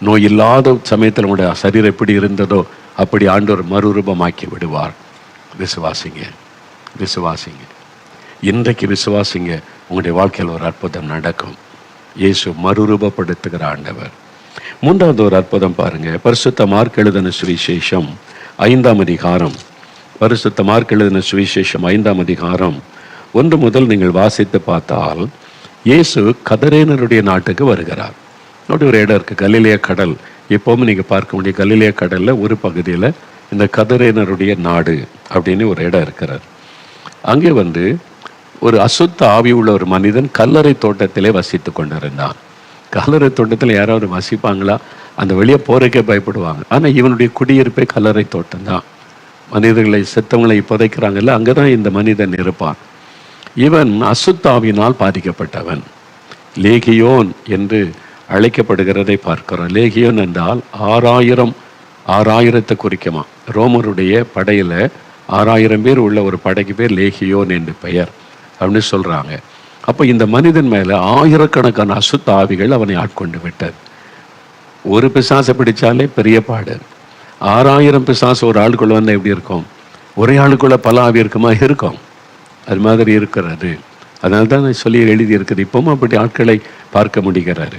நோய் இல்லாத சமயத்தில் உங்களுடைய சரீரம் எப்படி இருந்ததோ அப்படி ஆண்டவர் மறுரூபமாக்கி விடுவார். விசுவாசிங்க, விசுவாசிங்க. இன்றைக்கு விசுவாசிங்க, உங்களுடைய வாழ்க்கையில் ஒரு அற்புதம் நடக்கும். இயேசு மறுரூபப்படுத்துகிற ஆண்டவர். மூன்றாவது ஒரு அற்புதம் பாருங்க. பரிசுத்த மார்க் எழுதின சுவிசேஷம் 5ஆம் அதிகாரம். பரிசுத்த மார்க் எழுதின சுவிசேஷம் 5ஆம் அதிகாரம் 1 முதல் நீங்கள் வாசித்து பார்த்தால், இயேசு கதரேனருடைய நாட்டுக்கு வருகிறார். அப்படி ஒரு இடம் இருக்குது, கலிலேய கடல். எப்போவுமே நீங்கள் பார்க்க முடியும், கலிலேய கடலில் ஒரு பகுதியில் இந்த கதரேனருடைய நாடு அப்படின்னு ஒரு இடம் இருக்கிறார். அங்கே வந்து ஒரு அசுத்த ஆவி உள்ள ஒரு மனிதன் கல்லறை தோட்டத்திலே வசித்து கொண்டிருந்தான். கல்லறை தோட்டத்தில் யாராவது வசிப்பாங்களா? அந்த வெளியே போறதுக்கே பயப்படுவாங்க. ஆனால் இவனுடைய குடியிருப்பே கல்லறை தோட்டம் தான். மனிதர்களை, செத்தவங்களை புதைக்கிறாங்கல்ல, அங்கே தான் இந்த மனிதன் இருப்பான். இவன் அசுத்தாவினால் பாதிக்கப்பட்டவன். லேகியோன் என்று அழைக்கப்படுகிறதை பார்க்கிறோம். லேகியோன் என்றால் 6000 குறிக்குமா. ரோமருடைய படையில் 6000 பேர் உள்ள ஒரு படைக்கு பேர் லேகியோன் என்று பெயர் அப்படின்னு சொல்கிறாங்க. அப்போ இந்த மனிதன் மேலே ஆயிரக்கணக்கான அசுத்த ஆவிகள் அவனை ஆட்கொண்டு விட்டது. ஒரு பிசாசை பிடிச்சாலே பெரிய பாடு. 6000 பிசாசு ஒரு ஆளுக்குள்ள வந்தால் எப்படி இருக்கும்? ஒரே ஆளுக்குள்ள பல ஆவி இருக்குமா? இருக்கும். அது மாதிரி இருக்கிறது. அதனால தான் சொல்லி எழுதி இருக்குது. இப்பவும் அப்படி ஆட்களை பார்க்க முடிகிறாரு.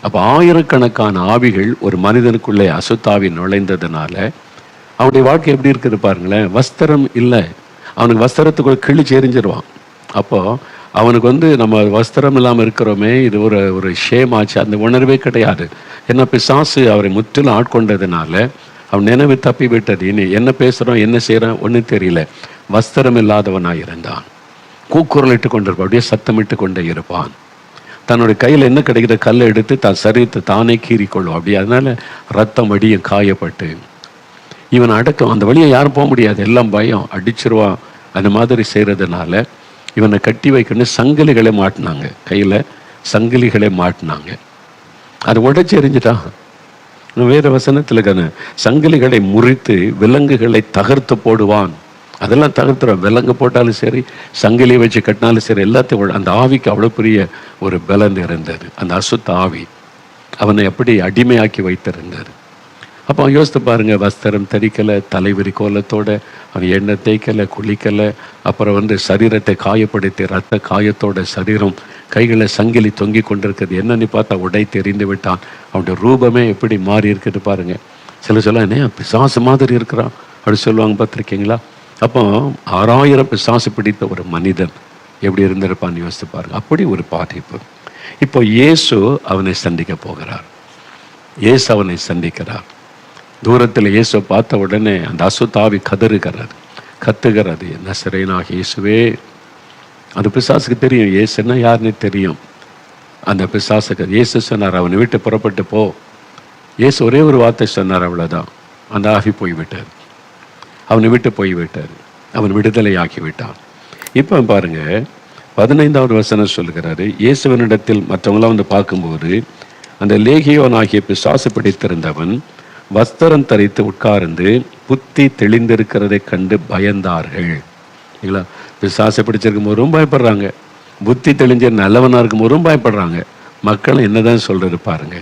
அப்போ ஆயிரக்கணக்கான ஆவிகள் ஒரு மனிதனுக்குள்ளே அசுத்தாவி நுழைந்ததுனால அவனுடைய வாழ்க்கை எப்படி இருக்குது பாருங்களேன். வஸ்திரம் இல்லை, அவனுக்கு வஸ்திரத்துக்குள்ள கிழிச்சு எறிஞ்சிருவான். அப்போது அவனுக்கு வந்து நம்ம வஸ்திரம் இல்லாமல் இருக்கிறோமே, இது ஒரு ஷேமாச்சு, அந்த உணர்வே கிடையாது. ஏன்னா பிசாசு அவரை முற்றிலும் ஆட்கொண்டதுனால அவன் நினைவு தப்பி விட்டது. இனி என்ன பேசுகிறோம், என்ன செய்கிறோம் ஒன்றும் தெரியல. வஸ்திரம் இல்லாதவனாக இருந்தான். கூக்குரலிட்டு கொண்டிருப்பான், அப்படியே சத்தமிட்டு கொண்டே இருப்பான். தன்னுடைய கையில் என்ன கிடைக்கிற கல்லை எடுத்து தான் சரீரத்தை தானே கீறிக்கொள்ளும். அப்படி அதனால ரத்தம் வடியும், காயப்பட்டு இவன் அடக்கம். அந்த வழியை யாரும் போக முடியாது, எல்லாம் பயம், அடிச்சிருவான். அந்த மாதிரி செய்கிறதுனால இவனை கட்டி வைக்கணும். சங்கிலிகளை மாட்டினாங்க, கையில் சங்கிலிகளை மாட்டினாங்க. அதை உடைச்சி எறிஞ்சிட்டான். வேறு வசனத்தில் சங்கிலிகளை முறித்து விலங்குகளை தகர்த்து போடுவான். அதெல்லாம் தகர்த்துறான். விலங்கு போட்டாலும் சரி, சங்கிலியை வச்சு கட்டினாலும் சரி, எல்லாத்தையும். அந்த ஆவிக்கு அவ்வளோ பெரிய ஒரு பலன் இருந்தது. அந்த அசுத்த ஆவி அவனை எப்படி அடிமையாக்கி வைத்திருந்தது. அப்போ யோசித்து பாருங்கள், வஸ்திரம் தரிக்கலை, தலைவிரி கோலத்தோடு அவன் எண்ணெய் தேய்க்கலை, குளிக்கலை. அப்புறம் சரீரத்தை காயப்படுத்தி ரத்த காயத்தோட சரீரம், கைகளை சங்கிலி தொங்கி கொண்டிருக்குது. என்னன்னு பார்த்தா உடை தெரிந்து விட்டான். அவனுடைய ரூபமே எப்படி மாறி இருக்குது பாருங்கள். சில சொல்ல என்ன பிசாசு மாதிரி இருக்கிறான் அப்படி சொல்லுவாங்க, பார்த்துருக்கீங்களா? அப்போ 6000 பிசாசு பிடித்த ஒரு மனிதன் எப்படி இருந்திருப்பான்னு யோசித்து பாருங்க. அப்படி ஒரு பாதிப்பு. இப்போ இயேசு அவனை சந்திக்க போகிறார். இயேசு அவனை சந்திக்கிறார். தூரத்தில் இயேசுவை பார்த்த உடனே அந்த அசுத்தாவி கத்துகிறது, நசரேயனாகிய இயேசுவே. அந்த பிசாசுக்கு தெரியும் இயேசுன்னா யாருன்னு தெரியும். அந்த பிசாசுக்கு இயேசு சொன்னார், அவனை விட்டு புறப்பட்டு போ. இயேசு ஒரே ஒரு வார்த்தை சொன்னார், அவ்வளோதான். அந்த ஆவி போய்விட்டார், அவனை விட்டு போய்விட்டார், அவன் விடுதலையாக்கி விட்டான். இப்போ பாருங்க 15வது வசனம் சொல்லுகிறாரு, இயேசுவனிடத்தில் மற்றவங்களாம் வந்து பார்க்கும்போது அந்த லேகியோன் ஆகிய பிசாசு பிடித்திருந்தவன் வஸ்திரம் தரித்து உட்கார்ந்து புத்தி தெளிந்திருக்கிறதை கண்டு பயந்தார்கள். இல்லைங்களா? பிசாசை பிடிச்சிருக்கும் போதும் பயப்படுறாங்க, புத்தி தெளிஞ்ச நல்லவனாக இருக்கும் போதும் பயப்படுறாங்க. மக்கள் என்னதான் சொல்றது பாருங்க.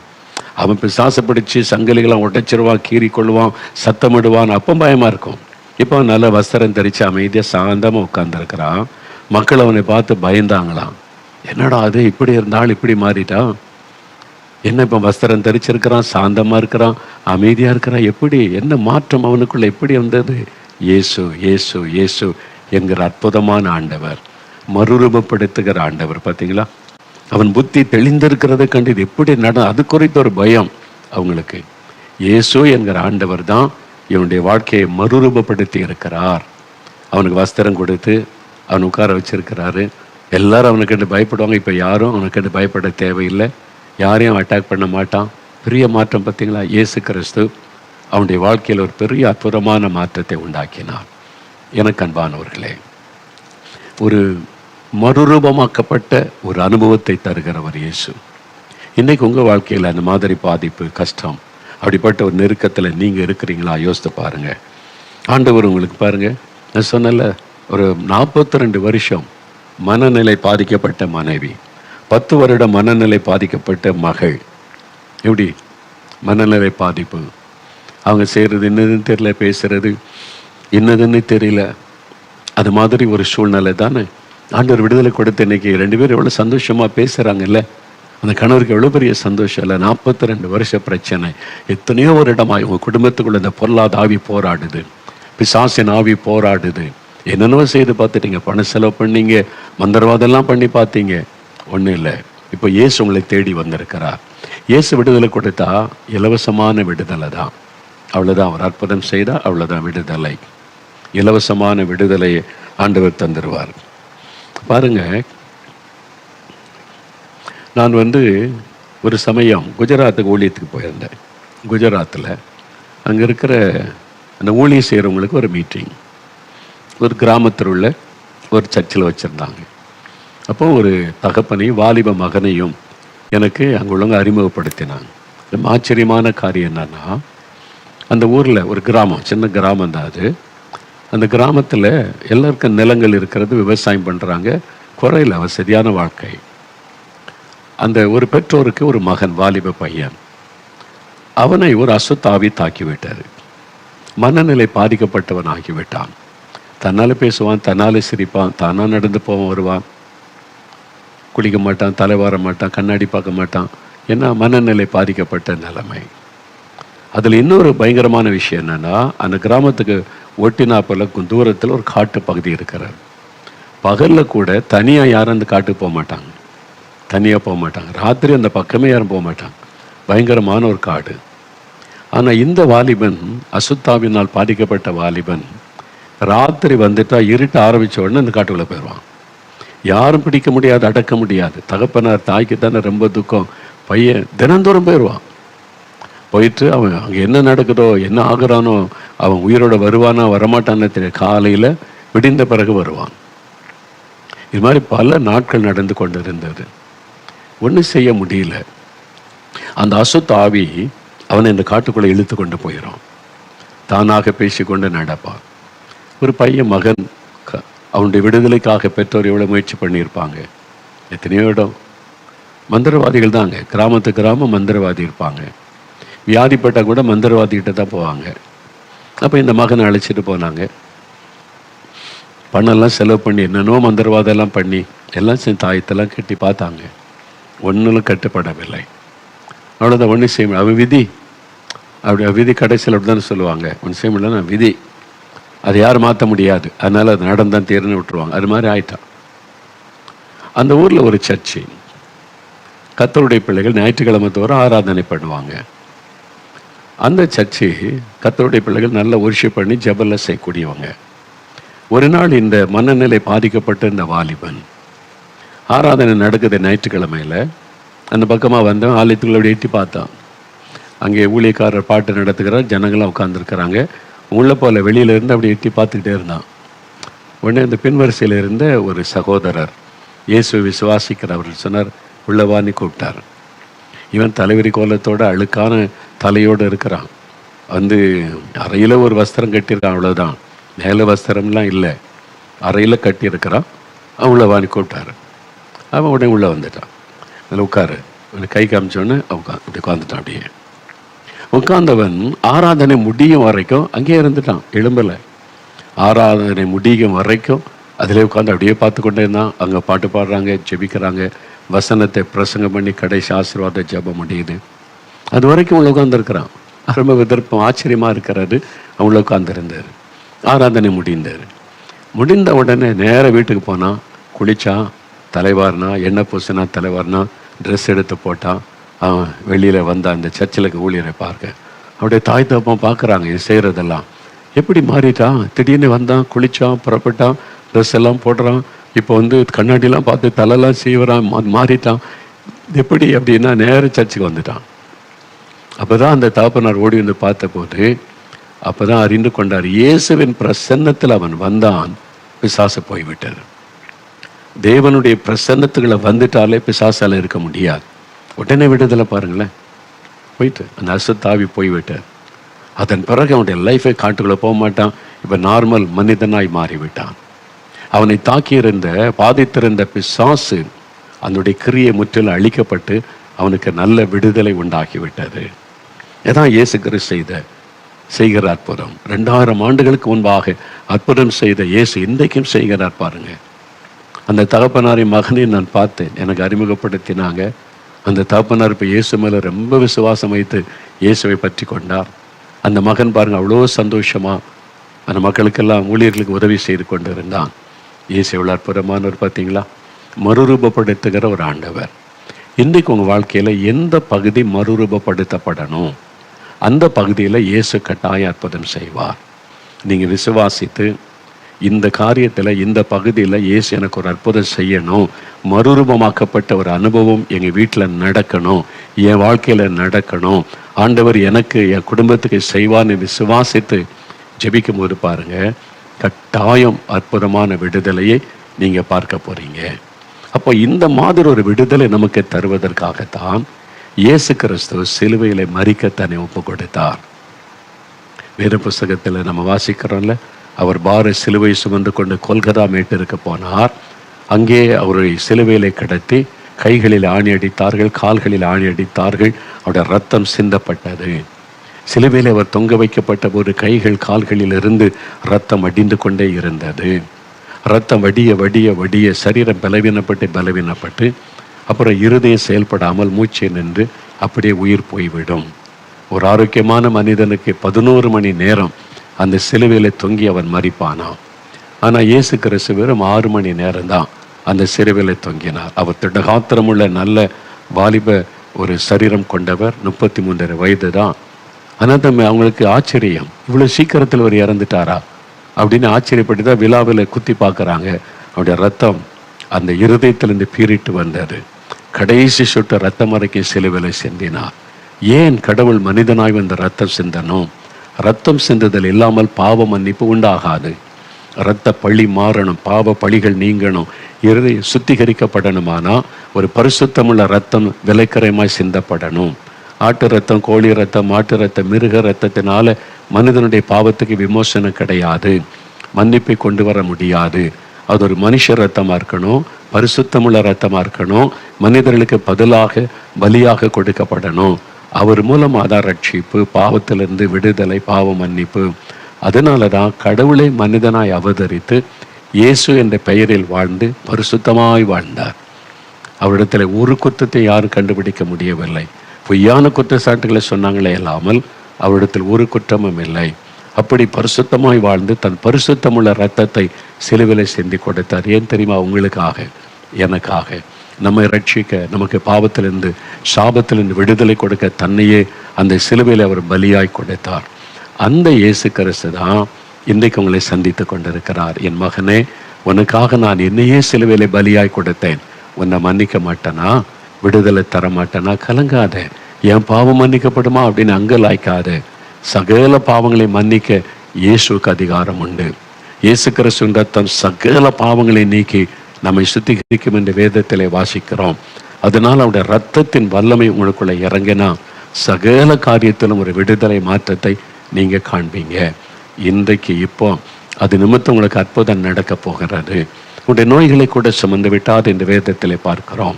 அவன் பிசாசை பிடிச்சி சங்கிலிகளாம் உடைச்சிருவான், கீறி கொள்வான், சத்தமிடுவான், அப்போ பயமா இருக்கும். இப்போ அவன் நல்ல வஸ்திரம் தரித்து அமைதியாக சாந்தமாக உட்கார்ந்துருக்கிறான். மக்கள் அவனை பார்த்து பயந்தாங்களாம். என்னடா அது, இப்படி இருந்தால் இப்படி மாறிட்டான், என்ன இப்போ வஸ்திரம் தரிச்சிருக்கிறான், சாந்தமாக இருக்கிறான், அமைதியாக இருக்கிறான், எப்படி என்ன மாற்றம் அவனுக்குள்ள எப்படி வந்தது? இயேசு இயேசு இயேசு என்கிற அற்புதமான ஆண்டவர், மறுரூபப்படுத்துகிற ஆண்டவர். பார்த்தீங்களா? அவன் புத்தி தெளிந்திருக்கிறதை கண்டு இது எப்படி அது குறித்த ஒரு பயம் அவங்களுக்கு. இயேசு என்கிற ஆண்டவர் தான் இவனுடைய வாழ்க்கையை மறுரூபப்படுத்தி இருக்கிறார். அவனுக்கு வஸ்திரம் கொடுத்து அவன் உட்கார வச்சிருக்கிறாரு. எல்லாரும் அவனுக்கு கண்டு பயப்படுவாங்க. இப்போ யாரும் அவனுக்கு கண்டு பயப்பட தேவையில்லை, யாரையும் அட்டாக் பண்ண மாட்டான். பெரிய மாற்றம் பார்த்தீங்களா? இயேசு கிறிஸ்து அவனுடைய வாழ்க்கையில் ஒரு பெரிய அற்புதமான மாற்றத்தை உண்டாக்கினார். எனக்கு அன்பானவர்களே, ஒரு மறுரூபமாக்கப்பட்ட ஒரு அனுபவத்தை தருகிறவர் இயேசு. இன்றைக்கு உங்கள் வாழ்க்கையில் அந்த மாதிரி பாதிப்பு, கஷ்டம், அப்படிப்பட்ட ஒரு நெருக்கத்தில் நீங்கள் இருக்கிறீங்களா? யோசித்து பாருங்கள். ஆண்டவர் உங்களுக்கு பாருங்கள், நான் சொன்னல, ஒரு 42 வருஷம் மனநிலை பாதிக்கப்பட்ட மனைவி, 10 வருடம் மனநிலை பாதிக்கப்பட்ட மகள். எப்படி மனநிலை பாதிப்பு, அவங்க செய்கிறது என்னதுன்னு தெரியல, பேசுறது என்னதுன்னு தெரியல, அது மாதிரி ஒரு சூழ்நிலை தானே. ஆண்டவர் விடுதலை கொடுத்து இன்னைக்கு 2 பேரும் எவ்வளோ சந்தோஷமாக பேசுகிறாங்கல்ல. அந்த கணவருக்கு எவ்வளோ பெரிய சந்தோஷம் இல்லை. 42 வருஷ பிரச்சனை, எத்தனையோ வருடமாக உங்கள் குடும்பத்துக்குள்ள இந்த பொருளாத ஆவி போராடுது, பிசாசின் ஆவி போராடுது. என்னென்னவோ செய்து பார்த்துட்டீங்க, பணம் செலவு பண்ணீங்க, மந்திரவாதெல்லாம் பண்ணி பார்த்தீங்க, ஒன்றும் இல்லை. இப்போ இயேசு உங்களை தேடி வந்திருக்கிறார். இயேசு விடுதலை கொடுத்தா இலவசமான விடுதலை தான், அவ்வளோதான். அவர் அற்புதம் செய்தால் அவ்வளோதான் விடுதலை, இலவசமான விடுதலையை ஆண்டவர் தந்துடுவார். பாருங்க, நான் ஒரு சமயம் குஜராத்துக்கு ஊழியத்துக்கு போயிருந்தேன். குஜராத்தில் அங்கே இருக்கிற அந்த ஊழியம் செய்கிறவங்களுக்கு ஒரு மீட்டிங் ஒரு கிராமத்தில் உள்ள ஒரு சர்ச்சில் வச்சுருந்தாங்க. அப்போ ஒரு தகப்பனையும் வாலிப மகனையும் எனக்கு அங்கே உள்ளவங்க அறிமுகப்படுத்தினாங்க. ரொம்ப ஆச்சரியமான காரியம் என்னன்னா, அந்த ஊரில் ஒரு கிராமம், சின்ன கிராமம் தான் அது. அந்த கிராமத்தில் எல்லாருக்கும் நிலங்கள் இருக்கிறது, விவசாயம் பண்ணுறாங்க, குறையில வசதியான வாழ்க்கை. அந்த ஒரு பெற்றோருக்கு ஒரு மகன், வாலிப பையன், அவனை ஒரு அசுத்தாவி தாக்கிவிட்டார். மனநிலை பாதிக்கப்பட்டவன் ஆகிவிட்டான். தன்னால் பேசுவான், தன்னால் சிரிப்பான், தானாக நடந்து போவான், வருவான், குளிக்க மாட்டான், தலை வார மாட்டான், கண்ணாடி பார்க்க மாட்டான். ஏன்னா மனநிலை பாதிக்கப்பட்ட நிலைமை. அதில் இன்னொரு பயங்கரமான விஷயம் என்னென்னா, அந்த கிராமத்துக்கு ஒட்டினாப்பில் தூரத்தில் ஒரு காட்டு பகுதி இருக்கிறார். பகலில் கூட தனியாக யாரும் அந்த காட்டுக்கு போக மாட்டாங்க, தனியாக போக மாட்டாங்க. ராத்திரி அந்த பக்கமே யாரும் போக மாட்டாங்க, பயங்கரமான ஒரு காடு. ஆனால் இந்த வாலிபன், அசுத்தாவினால் பாதிக்கப்பட்ட வாலிபன், ராத்திரி வந்துட்டா இருட்ட ஆரம்பித்த உடனே அந்த காட்டுக்குள்ளே போயிடுவான். யாரும் பிடிக்க முடியாது, அடக்க முடியாது. தகப்பனார் தாய்க்கு தானே ரொம்ப துக்கம். பையன் தினந்தோறும் போயிடுவான். போயிட்டு அவன் அங்கே என்ன நடக்குதோ, என்ன ஆகுறானோ, அவன் உயிரோட வருவானா வரமாட்டான்னு தெரியும். காலையில் விடிந்த பிறகு வருவான். இது மாதிரி பல நாட்கள் நடந்து கொண்டு இருந்தது. ஒன்றும் செய்ய முடியல. அந்த அசுத்த ஆவி அவனை இந்த காட்டுக்குள்ளே இழுத்து கொண்டு போயிடும். தானாக பேசிக்கொண்டு நடப்பான். ஒரு பையன், மகன், அவனுடைய விடுதலைக்காக பெற்றோர் எவ்வளோ முயற்சி பண்ணியிருப்பாங்க. எத்தனையோ இடம் மந்திரவாதிகள் தாங்க, கிராமத்துக்கு கிராமம் மந்திரவாதி இருப்பாங்க. வியாதிப்பட்டால் கூட மந்திரவாதிகிட்ட தான் போவாங்க. அப்போ இந்த மகனை அழைச்சிட்டு போனாங்க. பணம்லாம் செலவு பண்ணி என்னென்னோ மந்திரவாதெல்லாம் பண்ணி எல்லாம் தாயத்தெல்லாம் கட்டி பார்த்தாங்க. ஒன்றும் கட்டுப்படவில்லை. அவ்வளோதான், ஒன்றும் செய்ய முடியும். அவன் விதி, அப்படி விதி கடைசியில் அப்படி தானே சொல்லுவாங்க. ஒன்று செய்ய முடியலன்னா விதி, அதை யாரும் மாற்ற முடியாது, அதனால் அது நடந்தான் தீர்னு விட்டுருவாங்க. அது மாதிரி ஆயிட்டான். அந்த ஊரில் ஒரு சர்ச்சு, கர்த்தருடைய பிள்ளைகள் ஞாயிற்றுக்கிழமை தோறும் ஆராதனை பண்ணுவாங்க. அந்த சர்ச்சு கர்த்தருடைய பிள்ளைகள் நல்ல worship பண்ணி ஜெபம்லாம் செய்யக்கூடியவங்க. ஒரு நாள் இந்த மனநிலை பாதிக்கப்பட்ட இந்த வாலிபன் ஆராதனை நடக்குது ஞாயிற்றுக்கிழமையில். அந்த பக்கமாக வந்தவன் ஆலயத்துக்குள்ள அப்படி எட்டி பார்த்தான். அங்கே ஊழியக்காரர் பாட்டு நடத்துகிறார், ஜனங்களாம் உட்காந்துருக்கிறாங்க. உள்ளே போல வெளியில இருந்து அப்படி எட்டி பார்த்துக்கிட்டே இருந்தான். உடனே அந்த பின்வரிசையில் இருந்த ஒரு சகோதரர் இயேசுவை விசுவாசிக்கிறவர் சொன்னார், உள்ளவான்னு கூப்பிட்டார். இவன் தலைவரி கோலத்தோட அழுக்கான தலையோடு இருக்கிறான். வந்து அறையில் ஒரு வஸ்திரம் கட்டியிருக்கான், அவ்வளோதான். மேலே வஸ்திரம்லாம் இல்லை, அறையில் கட்டியிருக்கிறான். உள்ளவான்னு கூப்பிட்டாரு. அவன் உடனே உள்ளே வந்துட்டான். அதில் உட்காரு, கை காமிச்சோன்னு அப்படி உட்காந்துட்டான். அப்படியே உட்கார்ந்தவன் ஆராதனை முடியும் வரைக்கும் அங்கேயே இருந்துட்டான், எழும்பலை. ஆராதனை முடியும் வரைக்கும் அதிலே உட்காந்து அப்படியே பார்த்து கொண்டே இருந்தான். அங்கே பாட்டு பாடுறாங்க, ஜெபிக்கிறாங்க, வசனத்தை பிரசங்கம் பண்ணி கடைசி ஆசீர்வாத ஜெபம் முடியுது. அது வரைக்கும் உள்ள உட்காந்துருக்கிறான். ரொம்ப விதர்ப்பம், ஆச்சரியமாக இருக்கிறாரு. அவங்கள உட்காந்துருந்தார். ஆராதனை முடிந்த உடனே நேர வீட்டுக்கு போனான். குளிச்சான், தலைவாரினா, எண்ணெய் பூசினா, தலைவாரினா, ட்ரெஸ் எடுத்து போட்டான். அவன் வெளியில் வந்தான். அந்த சர்ச்சில் ஊழியரை பார்க்க அப்படியே தாய் தப்பம் பார்க்குறாங்க இது செய்கிறதெல்லாம். எப்படி மாறிட்டான், திடீர்னு வந்தான், குளித்தான், புறப்பட்டான், ட்ரெஸ் எல்லாம் போடுறான். இப்போ வந்து கண்ணாடிலாம் பார்த்து தலைலாம் சீவரான், மாறிட்டான். எப்படி அப்படின்னா நேர சர்ச்சுக்கு வந்துட்டான். அப்போ தான் அந்த தகப்பனார் ஓடி வந்து பார்த்தபோது அப்போ தான் அறிந்து கொண்டார், இயேசுவின் பிரசன்னத்தில் அவன் வந்தான், பிசாசு போய்விட்டது. தேவனுடைய பிரசன்னத்துக்களை வந்துட்டாலே பிசாசால் இருக்க முடியாது. உடனே விடுதலை பாருங்களேன், போயிட்டு அந்த அசுத்தாவி போய்விட்டார். அதன் பிறகு அவனுடைய லைஃபை காட்டுக்குள்ளே போக மாட்டான். இப்போ நார்மல் மனிதனாய் மாறிவிட்டான். அவனை தாக்கியிருந்த பாதித்திருந்த பிசாசு அதனுடைய கிரியை முற்றிலும் அழிக்கப்பட்டு அவனுக்கு நல்ல விடுதலை உண்டாகிவிட்டது. இதான் இயேசு கிறிஸ்து செய்கிற அற்புதம். 2000 ஆண்டுகளுக்கு முன்பாக அற்புதம் செய்த இயேசு இன்றைக்கும் செய்கிறார் பாருங்க. அந்த தகப்பனாரின் மகனை நான் பார்த்தேன், எனக்கு அறிமுகப்படுத்தினாங்க. அந்த தகப்பனார் இப்போ இயேசு மேலே ரொம்ப விசுவாசம் வைத்து இயேசுவை பற்றி கொண்டார். அந்த மகன் பாருங்க அவ்வளோ சந்தோஷமா அந்த மக்களுக்கெல்லாம் ஊழியர்களுக்கு உதவி செய்து கொண்டு இருந்தான். இயேசு எவ்வளோ அற்புதமானவர் பார்த்தீங்களா? மறுரூபப்படுத்துகிற ஒரு ஆண்டவர். இன்றைக்கு உங்கள் வாழ்க்கையில் எந்த பகுதி மறுரூபப்படுத்தப்படணும், அந்த பகுதியில் இயேசு கட்டாய அற்புதம் செய்வார். நீங்கள் விசுவாசித்து இந்த காரியத்தில், இந்த பகுதியில் இயேசு எனக்கு ஒரு அற்புதம் செய்யணும், மறுரூபமாக்கப்பட்ட ஒரு அனுபவம் எங்கள் வீட்டில் நடக்கணும், என் வாழ்க்கையில் நடக்கணும், ஆண்டவர் எனக்கு என் குடும்பத்துக்கு செய்வார்னு விசுவாசித்து ஜெபிக்கும் போது பாருங்க, கட்டாயம் அற்புதமான விடுதலையை நீங்கள் பார்க்க போறீங்க. அப்போ இந்த மாதிரி ஒரு விடுதலை நமக்கு தருவதற்காகத்தான் இயேசு கிறிஸ்து சிலுவையிலே மரிக்க தன்னை ஒப்பு கொடுத்தார். வேத புஸ்தகத்தில் நம்ம வாசிக்கிறோம்ல, அவர் பார சிலுவை சுமந்து கொண்டு கொல்கதா மேட்டிற்கு போனார். அங்கே அவரை சிலுவையிலே கடத்தி கைகளில் ஆணி அடித்தார்கள், கால்களில் ஆணி அடித்தார்கள். அவருடைய ரத்தம் சிந்தப்பட்டது. சிலுவையில் அவர் தொங்க வைக்கப்பட்ட போது கைகள் கால்களில் இருந்து ரத்தம் அடிந்து கொண்டே இருந்தது. ரத்தம் வடிய வடிய வடிய சரீரம் பலவீனப்பட்டு அப்புறம் இருதயம் செயல்படாமல் மூச்சை நின்று அப்படியே உயிர் போய்விடும். ஒரு ஆரோக்கியமான மனிதனுக்கு 11 மணி நேரம் அந்த சிலுவையில் தொங்கி அவன் மரிப்பானான். ஆனால் இயேசு கிறிஸ்து வெறும் 6 மணி நேரம்தான் அந்த சிலுவையில் தொங்கினார். அவர் திடகாத்திரமுள்ள நல்ல வாலிப ஒரு சரீரம் கொண்டவர், 33 வயது தான். ஆனால் அவங்களுக்கு ஆச்சரியம், இவ்வளோ சீக்கிரத்தில் அவர் இறந்துட்டாரா அப்படின்னு ஆச்சரியப்பட்டு தான் விழாவில் குத்தி பார்க்குறாங்க. அவருடைய ரத்தம் அந்த இருதயத்திலிருந்து பீறிட்டு வந்தார். கடைசி சொட்டு ரத்தம் வரைக்கும் சிலுவையில் சிந்தினார். ஏன் கடவுள் மனிதனாய் வந்த ரத்தம் சிந்தனும்? ரத்தம் சிந்துதல் இல்லாமல் பாவ மன்னிப்பு உண்டாகாது. இரத்த பழி மாறணும், பாவ பழிகள் நீங்கணும், இருதயம் சுத்திகரிக்கப்படணுமானா ஒரு பரிசுத்தமுள்ள ரத்தம் விலைக்கரைமாய் சிந்தப்படணும். ஆட்டு ரத்தம், கோழி ரத்தம், மாட்டு ரத்தம், மிருக ரத்தத்தினால மனிதனுடைய பாவத்துக்கு விமோசனம் கிடையாது, மன்னிப்பை கொண்டு வர முடியாது. அது ஒரு மனுஷ ரத்தமாக இருக்கணும், பரிசுத்தமுள்ள ரத்தமாக இருக்கணும், மனிதர்களுக்கு பதிலாக பலியாக கொடுக்கப்படணும். அவர் மூலமாக தான் ரட்சிப்பு, பாவத்திலிருந்து விடுதலை, பாவ மன்னிப்பு. அதனால தான் கடவுளை மனிதனாய் அவதரித்து இயேசு என்ற பெயரில் வாழ்ந்து பரிசுத்தமாய் வாழ்ந்தார். அவரிடத்தில் ஒரு குற்றத்தை யாரும் கண்டுபிடிக்க முடியவில்லை. பொய்யான குற்றச்சாட்டுகளை சொன்னாங்களே இல்லாமல் அவரிடத்தில் ஒரு குற்றமும் இல்லை. அப்படி பரிசுத்தமாய் வாழ்ந்து தன் பரிசுத்தமுள்ள இரத்தத்தை சிலுவையில் சிந்தி கொடுத்தார். ஏன் தெரியுமா? உங்களுக்காக, எனக்காக. நம்மை ரட்சிக்க, நமக்கு பாவத்திலிருந்து சாபத்திலிருந்து விடுதலை கொடுக்க தன்னையே அந்த சிலுவையில் அவர் பலியாய் கொடுத்தார். அந்த இயேசு கிறிஸ்து தான் இன்றைக்கு உங்களை சந்தித்து கொண்டிருக்கிறார். என் மகனே, உனக்காக நான் என்னையே சிலுவையிலே பலியாய் கொடுத்தேன், உன்னை மன்னிக்க மாட்டேனா, விடுதலை தர மாட்டேனா, கலங்காத. என் பாவம் மன்னிக்கப்படுமா அப்படின்னு அங்கலாய்க்காத. சகல பாவங்களை மன்னிக்க இயேசுக்கு அதிகாரம் உண்டு. இயேசு கிறிஸ்துவின் ரத்தம் சகல பாவங்களை நீக்கி நம்மை சுத்திகரிக்கும் என்று வேதத்திலே வாசிக்கிறோம். அதனால் அவருடைய ரத்தத்தின் வல்லமை உங்களுக்குள்ள இறங்கினா சகல காரியத்திலும் ஒரு விடுதலை மாற்றத்தை நீங்க காண்பீங்க. இன்றைக்கு இப்போ அது நிமித்தம் உங்களுக்கு அற்புதம் நடக்க போகிறது. உங்களுடைய நோய்களை கூட சுமந்து விட்டார் என்று வேதத்திலே பார்க்கிறோம்.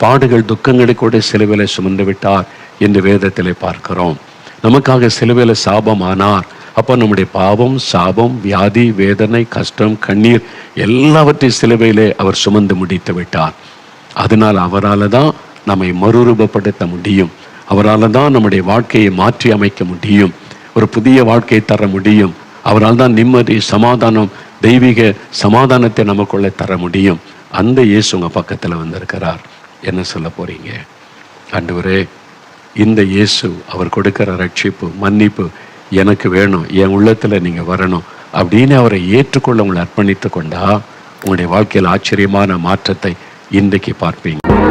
பாடுகள் துக்கங்களை கூட சிலுவையிலே சுமந்து விட்டார் என்று வேதத்திலே பார்க்கிறோம். நமக்காக சிலுவையிலே சாபம் ஆனார். அப்போ நம்முடைய பாவம், சாபம், வியாதி, வேதனை, கஷ்டம், கண்ணீர் எல்லாவற்றையும் சிலுவையிலே அவர் சுமந்து முடித்து விட்டார். அதனால் அவரால் தான் நம்மை மறுரூபப்படுத்த முடியும். அவரால் தான் நம்முடைய வாழ்க்கையை மாற்றி அமைக்க முடியும். ஒரு புதிய வாழ்க்கையை தர முடியும். அவரால் தான் நிம்மதி, சமாதானம், தெய்வீக சமாதானத்தை நமக்குள்ளே தர முடியும். அந்த இயேசு உங்கள் பக்கத்தில் வந்திருக்கிறார். என்ன சொல்ல போறீங்க? ஆண்டவரே, இந்த இயேசு அவர் கொடுக்கிற ரட்சிப்பு, மன்னிப்பு எனக்கு வேணும், என் உள்ளத்தில் நீங்கள் வரணும் அப்படின்னு அவரை ஏற்றுக்கொள்ள உங்களை அர்ப்பணித்து கொண்டா உங்களுடைய வாழ்க்கையில் ஆச்சரியமான மாற்றத்தை இன்றைக்கு பார்ப்பீங்க.